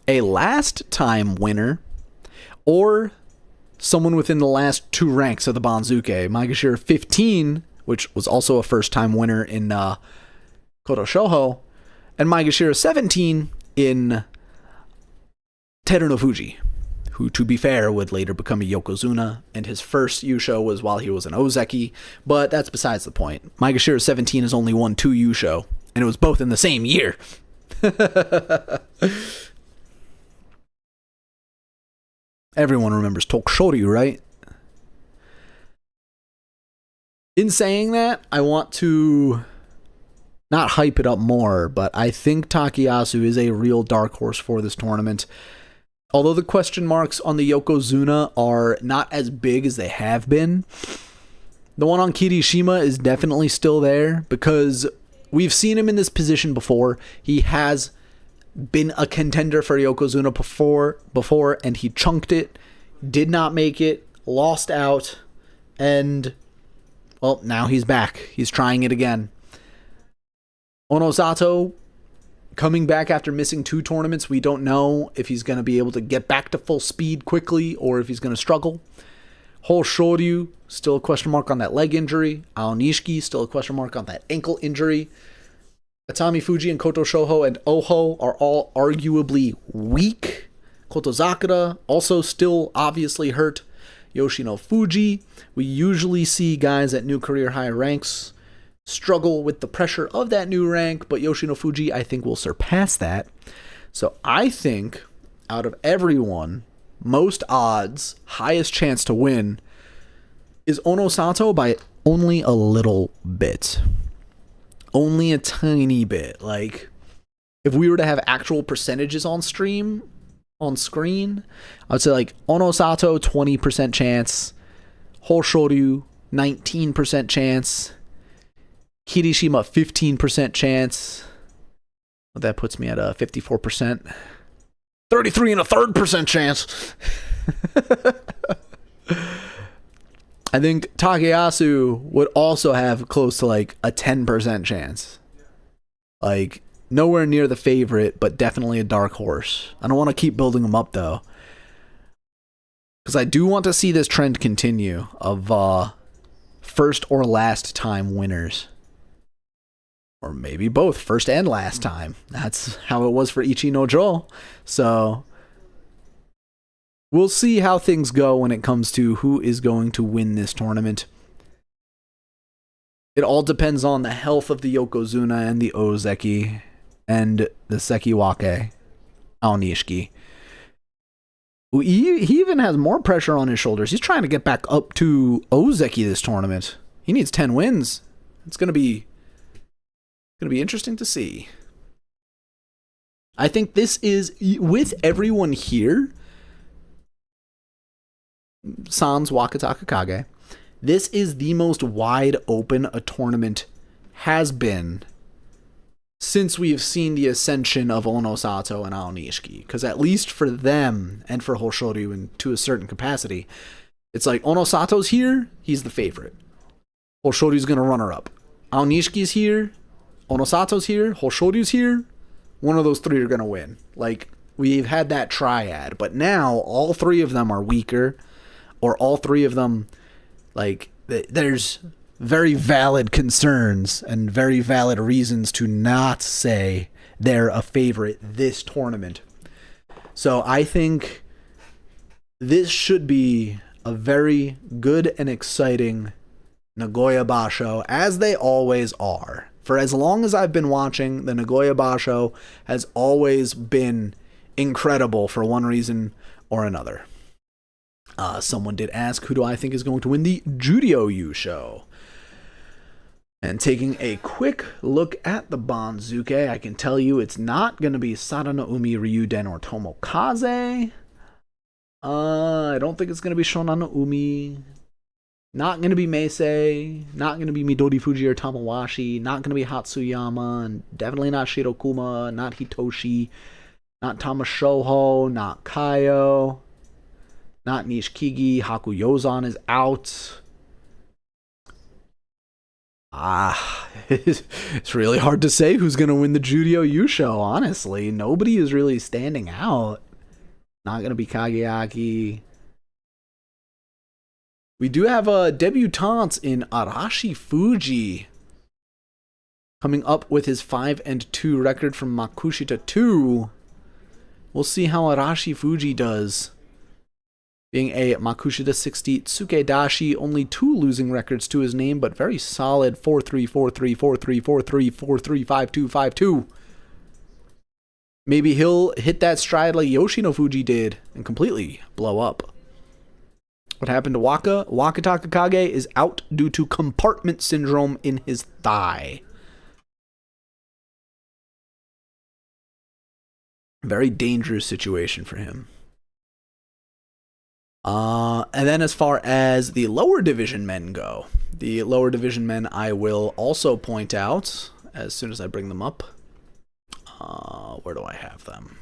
a last-time winner, or someone within the last 2 ranks of the Banzuke. Maegashira 15, which was also a first-time winner in Koto Shouho, and Maegashira 17 in Teru no Fuji, who, to be fair, would later become a Yokozuna, and his first Yusho was while he was an Ozeki, but that's besides the point. Maegashira 17 has only won 2 Yusho, and it was both in the same year. Everyone remembers Tokushoryu, right? In saying that, I want to not hype it up more, but I think Takayasu is a real dark horse for this tournament. Although the question marks on the Yokozuna are not as big as they have been, the one on Kirishima is definitely still there because we've seen him in this position before. He has been a contender for Yokozuna before, and he chunked it. did not make it, lost out, and, well, now he's back. He's trying it again. Onosato, coming back after missing 2 tournaments. We don't know if he's going to be able to get back to full speed quickly or if he's going to struggle. Hoshoryu, still a question mark on that leg injury. Aonishiki, still a question mark on that ankle injury. Atami Fuji and Koto Shoho and Oho are all arguably weak. Kotozakura, also still obviously hurt. Yoshino Fuji, we usually see guys at new career high ranks struggle with the pressure of that new rank, but Yoshino Fuji, I think, will surpass that. So I think, out of everyone, most odds, highest chance to win is Onosato by only a little bit. Only a tiny bit. Like, if we were to have actual percentages on screen, I would say like Onosato 20% chance, Hoshoryu 19% chance, Kirishima 15% chance. That puts me at a 54%. 33 and a third percent chance. I think Takeyasu would also have close to like a 10% chance. Like, nowhere near the favorite, but definitely a dark horse. I don't want to keep building them up though, because I do want to see this trend continue of first or last time winners. Or maybe both, first and last time. That's how it was for Ichi no Jo. So we'll see how things go when it comes to who is going to win this tournament. It all depends on the health of the Yokozuna and the Ozeki and the Sekiwake, Aonishiki. He even has more pressure on his shoulders. He's trying to get back up to Ozeki this tournament. He needs 10 wins. It's going to be interesting to see. I think this is, with everyone here, sans Wakatakakage, this is the most wide open a tournament has been since we've seen the ascension of Onosato and Aonishiki. Because at least for them, and for Hoshoryu and to a certain capacity, it's like Onosato's here, he's the favorite. Hoshoryu's going to runner up. Aonishiki's here, Onosato's here, Hoshoryu's here, one of those 3 are going to win. Like, we've had that triad, but now all 3 of them are weaker, or all 3 of them, like, there's very valid concerns and very valid reasons to not say they're a favorite this tournament. So I think this should be a very good and exciting Nagoya Basho, as they always are. For as long as I've been watching, the Nagoya Basho has always been incredible for one reason or another. Someone did ask, who do I think is going to win the Juryo show? And taking a quick look at the Banzuke, I can tell you it's not going to be Sadanoumi, Ryuden, or Tomokaze. I don't think it's going to be Shonanoumi. Not going to be Meisei, not going to be Midori Fuji or Tamawashi, not going to be Hatsuyama, and definitely not Shirokuma, not Hitoshi, not Tamashoho, not Kaio, not Nishikigi. Hakuyozan is out. It's really hard to say who's going to win the Juryo Yusho, honestly. Nobody is really standing out. Not going to be Kageaki. We do have debutantes in Arashi Fuji coming up with his 5-2 record from Makushita 2. We'll see how Arashi Fuji does. Being a Makushita 60 Tsukedashi, only 2 losing records to his name, but very solid 4-3, 4-3, 4-3, 4-3, 4-3, 5-2, 5-2. Maybe he'll hit that stride like Yoshino Fuji did and completely blow up. What happened to Wakatakakage is out due to compartment syndrome in his thigh. Very dangerous situation for him. And then as far as the lower division men go, the lower division men I will also point out as soon as I bring them up. Where do I have them?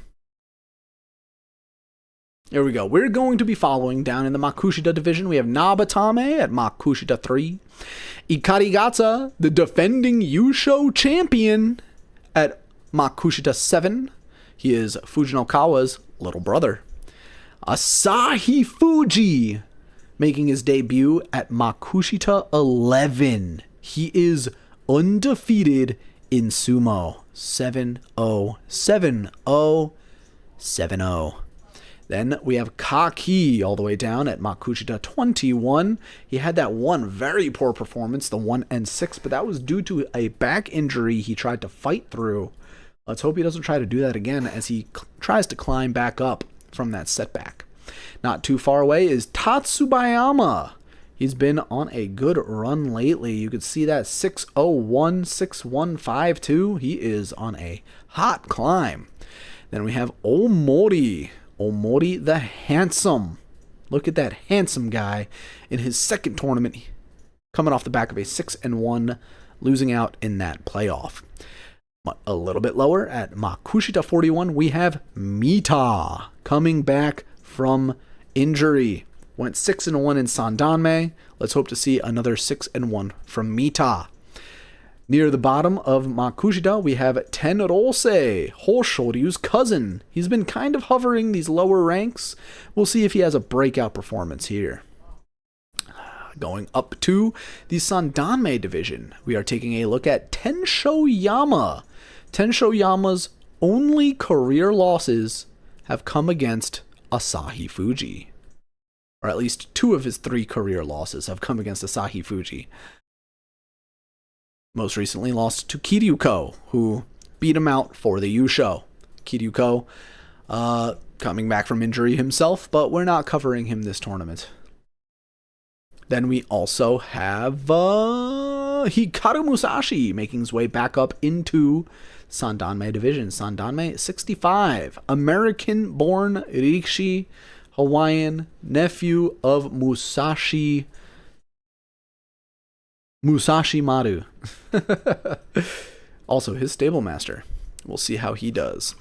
Here we go. We're going to be following down in the Makushita division. We have Nabatame at Makushita 3. Ikarigatsa, the defending Yusho champion, at Makushita 7. He is Fujinokawa's little brother. Asahi Fuji, making his debut at Makushita 11. He is undefeated in sumo. 7-0, 7-0, 7-0. Then we have Kaki all the way down at Makushita 21. He had that one very poor performance, the 1-6, but that was due to a back injury he tried to fight through. Let's hope he doesn't try to do that again as he tries to climb back up from that setback. Not too far away is Tatsubayama. He's been on a good run lately. You could see that 601, 6152. He is on a hot climb. Then we have Omori. Omori the handsome. Look at that handsome guy in his second tournament, coming off the back of a 6-1, losing out in that playoff. A little bit lower at Makushita 41, we have Mita coming back from injury. Went 6-1 in Sandanme. Let's hope to see another 6-1 from Mita. Near the bottom of Makushita, we have Tenrose, Hoshoryu's cousin. He's been kind of hovering these lower ranks. We'll see if he has a breakout performance here. Going up to the Sandanme division, we are taking a look at Tenshoyama. Tenshoyama's only career losses have come against Asahi Fuji. Or at least 2 of his 3 career losses have come against Asahi Fuji. Most recently lost to Kiryuko, who beat him out for the Yusho. Kiryuko coming back from injury himself, but we're not covering him this tournament. Then we also have Hikaru Musashi making his way back up into Sandanme division. Sandanme 65. American-born Rikishi, Hawaiian, nephew of Musashi Maru. Also his stable master. We'll see how he does.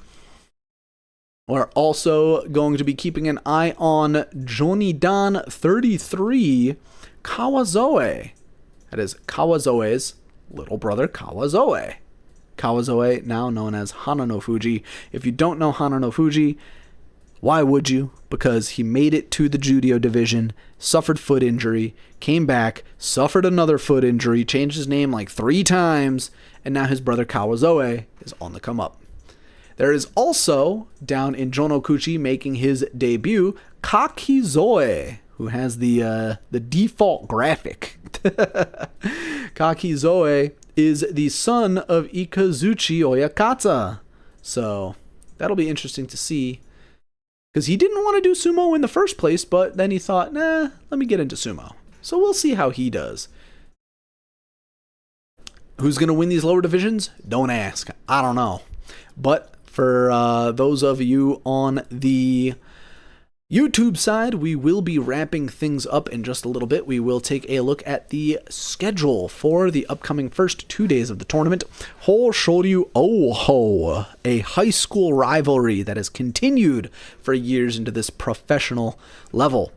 We're also going to be keeping an eye on Jonidan 33, Kawazoe. That is Kawazoe's little brother, Kawazoe. Kawazoe, now known as Hanano Fuji. If you don't know Hanano Fuji, why would you? Because he made it to the Judo division, suffered foot injury, came back, suffered another foot injury, changed his name like 3 times, and now his brother Kawazoe is on the come up. There is also, down in Jonokuchi, making his debut, Kakizoe, who has the default graphic. Kakizoe is the son of Ikazuchi Oyakata. So that'll be interesting to see. Because he didn't want to do sumo in the first place, but then he thought, nah, let me get into sumo. So we'll see how he does. Who's going to win these lower divisions? Don't ask. I don't know. But for those of you on the YouTube side, we will be wrapping things up in just a little bit. We will take a look at the schedule for the upcoming first 2 days of the tournament. Hoshoryu Oho, a high school rivalry that has continued for years into this professional level.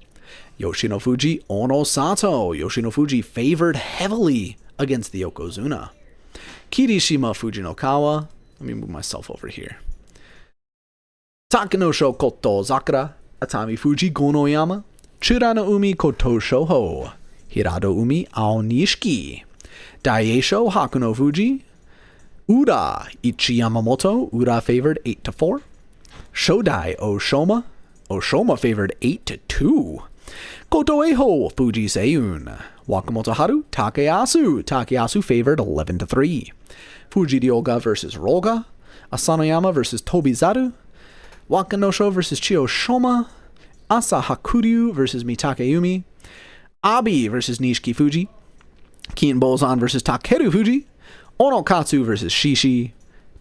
Yoshino Fuji Onosato. Yoshino Fuji favored heavily against the Yokozuna. Kirishima Fujinokawa. Let me move myself over here. Takanosho Kotozakura. Atami Fuji Gonoyama, Chirano Umi Koto Shoho, Hirado Umi Aonishiki, Daieisho Hakuno Fuji, Ura Ichi Yamamoto, Ura favored 8-4, Shodai Oshoma, Oshoma favored 8-2, Koto Eho Fuji Seiyun, Wakamoto Haru Takeyasu, Takeyasu favored 11-3, Fuji Ryoga versus Roga, Asanoyama versus Tobizaru, Wakanosho versus Chiyoshoma, Asa Hakuryu versus Mitakeyumi, Abi versus Nishiki Fuji, Kien Bozan versus Takeru Fuji, Onokatsu versus Shishi,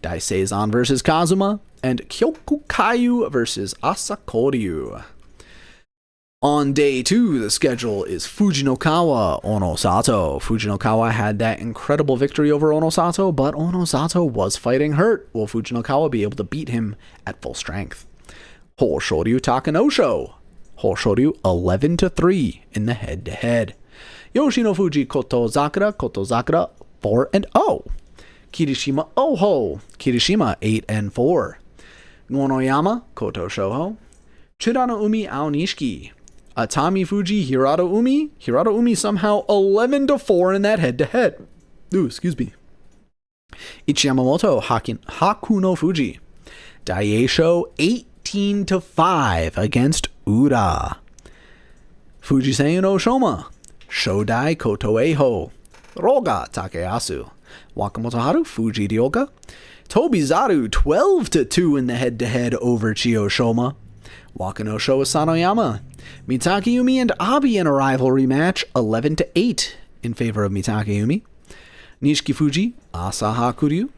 Daiseizan versus Kazuma, and Kyokukayu versus Asakoryu. On day 2, the schedule is Fujinokawa, Onosato. Fujinokawa had that incredible victory over Onosato, but Onosato was fighting hurt. Will Fujinokawa be able to beat him at full strength? Hoshoryu Takanosho. Hoshoryu 11-3 in the head-to-head. Yoshinofuji Kotozakura 4-0. Kirishima Oho. Kirishima 8-4. Gonoyama Koto Shoho. Chirano Umi Aonishiki. Atami Fuji Hirado Umi. Hirado Umi somehow 11-4 in that head-to-head. Ooh, excuse me. Ichiyamamoto Hakuno Fuji. Daisho 18-5 against Ura. Fujisayan Oshoma. Shodai Kotoeho. Roga Takeyasu. Wakamoto Haru Fuji Ryoka. Tobizaru 12-2 in the head-to-head over Chiyoshoma. Wakano Showa Sanoyama. Mitake Yumi and Abi in a rivalry match 11-8 in favor of Mitake Yumi. Nishiki Fuji, Asaha Kuryu.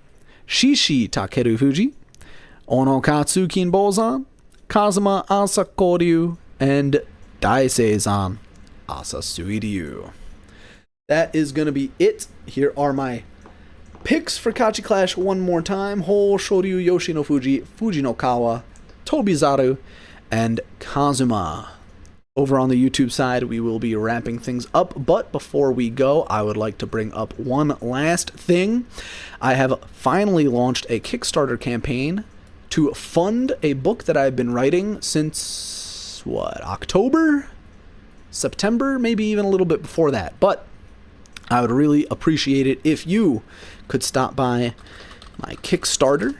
Shishi Takeru Fuji. Onokatsu Kinbozan. Kazuma Asakoryu. And Daisei-zan Asasuiryu. That is going to be it. Here are my picks for Kachi-Clash one more time. Hoshoryu, Yoshino Fuji, Fujinokawa, Tobizaru, and Kazuma. Over on the YouTube side, we will be wrapping things up, but before we go, I would like to bring up one last thing. I have finally launched a Kickstarter campaign to fund a book that I've been writing since, October? September? Maybe even a little bit before that, but I would really appreciate it if you could stop by my Kickstarter.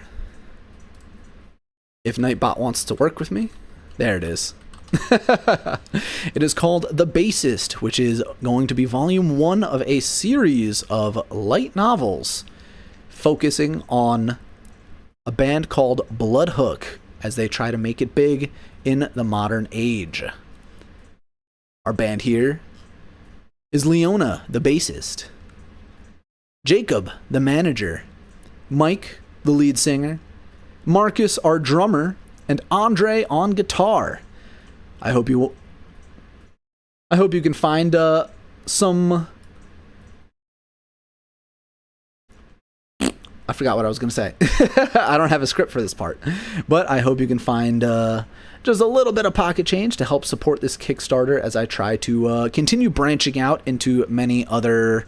If Nightbot wants to work with me, there it is. It is called The Bassist, which is going to be volume 1 of a series of light novels focusing on a band called Bloodhook as they try to make it big in the modern age. Our band here is Leona, the bassist, Jacob, the manager, Mike, the lead singer, Marcus, our drummer, and Andre on guitar. I hope you can find some. I forgot what I was going to say. I don't have a script for this part, but I hope you can find just a little bit of pocket change to help support this Kickstarter as I try to continue branching out into many other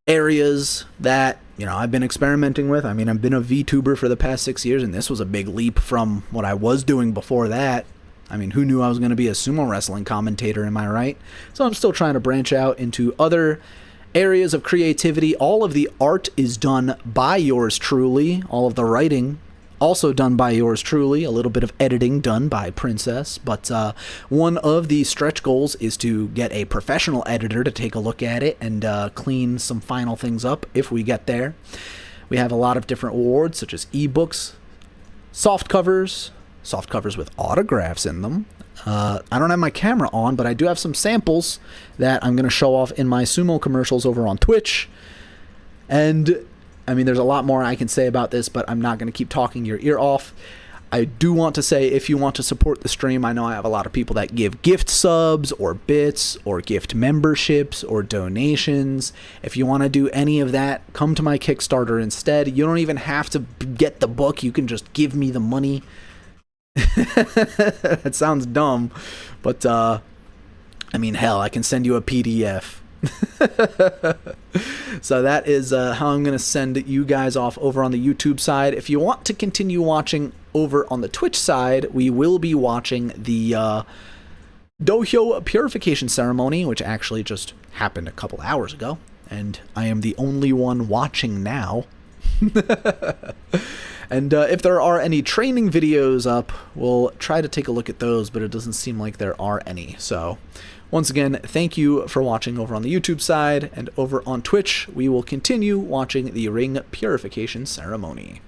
areas that, I've been experimenting with. I mean, I've been a VTuber for the past 6 years, and this was a big leap from what I was doing before that. I mean, who knew I was going to be a sumo wrestling commentator, am I right? So I'm still trying to branch out into other areas of creativity. All of the art is done by yours truly. All of the writing also done by yours truly. A little bit of editing done by Princess. But one of the stretch goals is to get a professional editor to take a look at it and clean some final things up if we get there. We have a lot of different awards, such as ebooks, soft covers with autographs in them. I don't have my camera on, but I do have some samples that I'm going to show off in my sumo commercials over on Twitch. And, I mean, there's a lot more I can say about this, but I'm not going to keep talking your ear off. I do want to say, if you want to support the stream, I know I have a lot of people that give gift subs or bits or gift memberships or donations. If you want to do any of that, come to my Kickstarter instead. You don't even have to get the book. You can just give me the money. That sounds dumb, but I mean, hell, I can send you a PDF. So that is how I'm going to send you guys off over on the YouTube side. If you want to continue watching over on the Twitch side, we will be watching the Dohyo purification ceremony, which actually just happened a couple hours ago, and I am the only one watching now. And if there are any training videos up, we'll try to take a look at those, but it doesn't seem like there are any. So, once again, thank you for watching over on the YouTube side, and over on Twitch, we will continue watching the ring purification ceremony.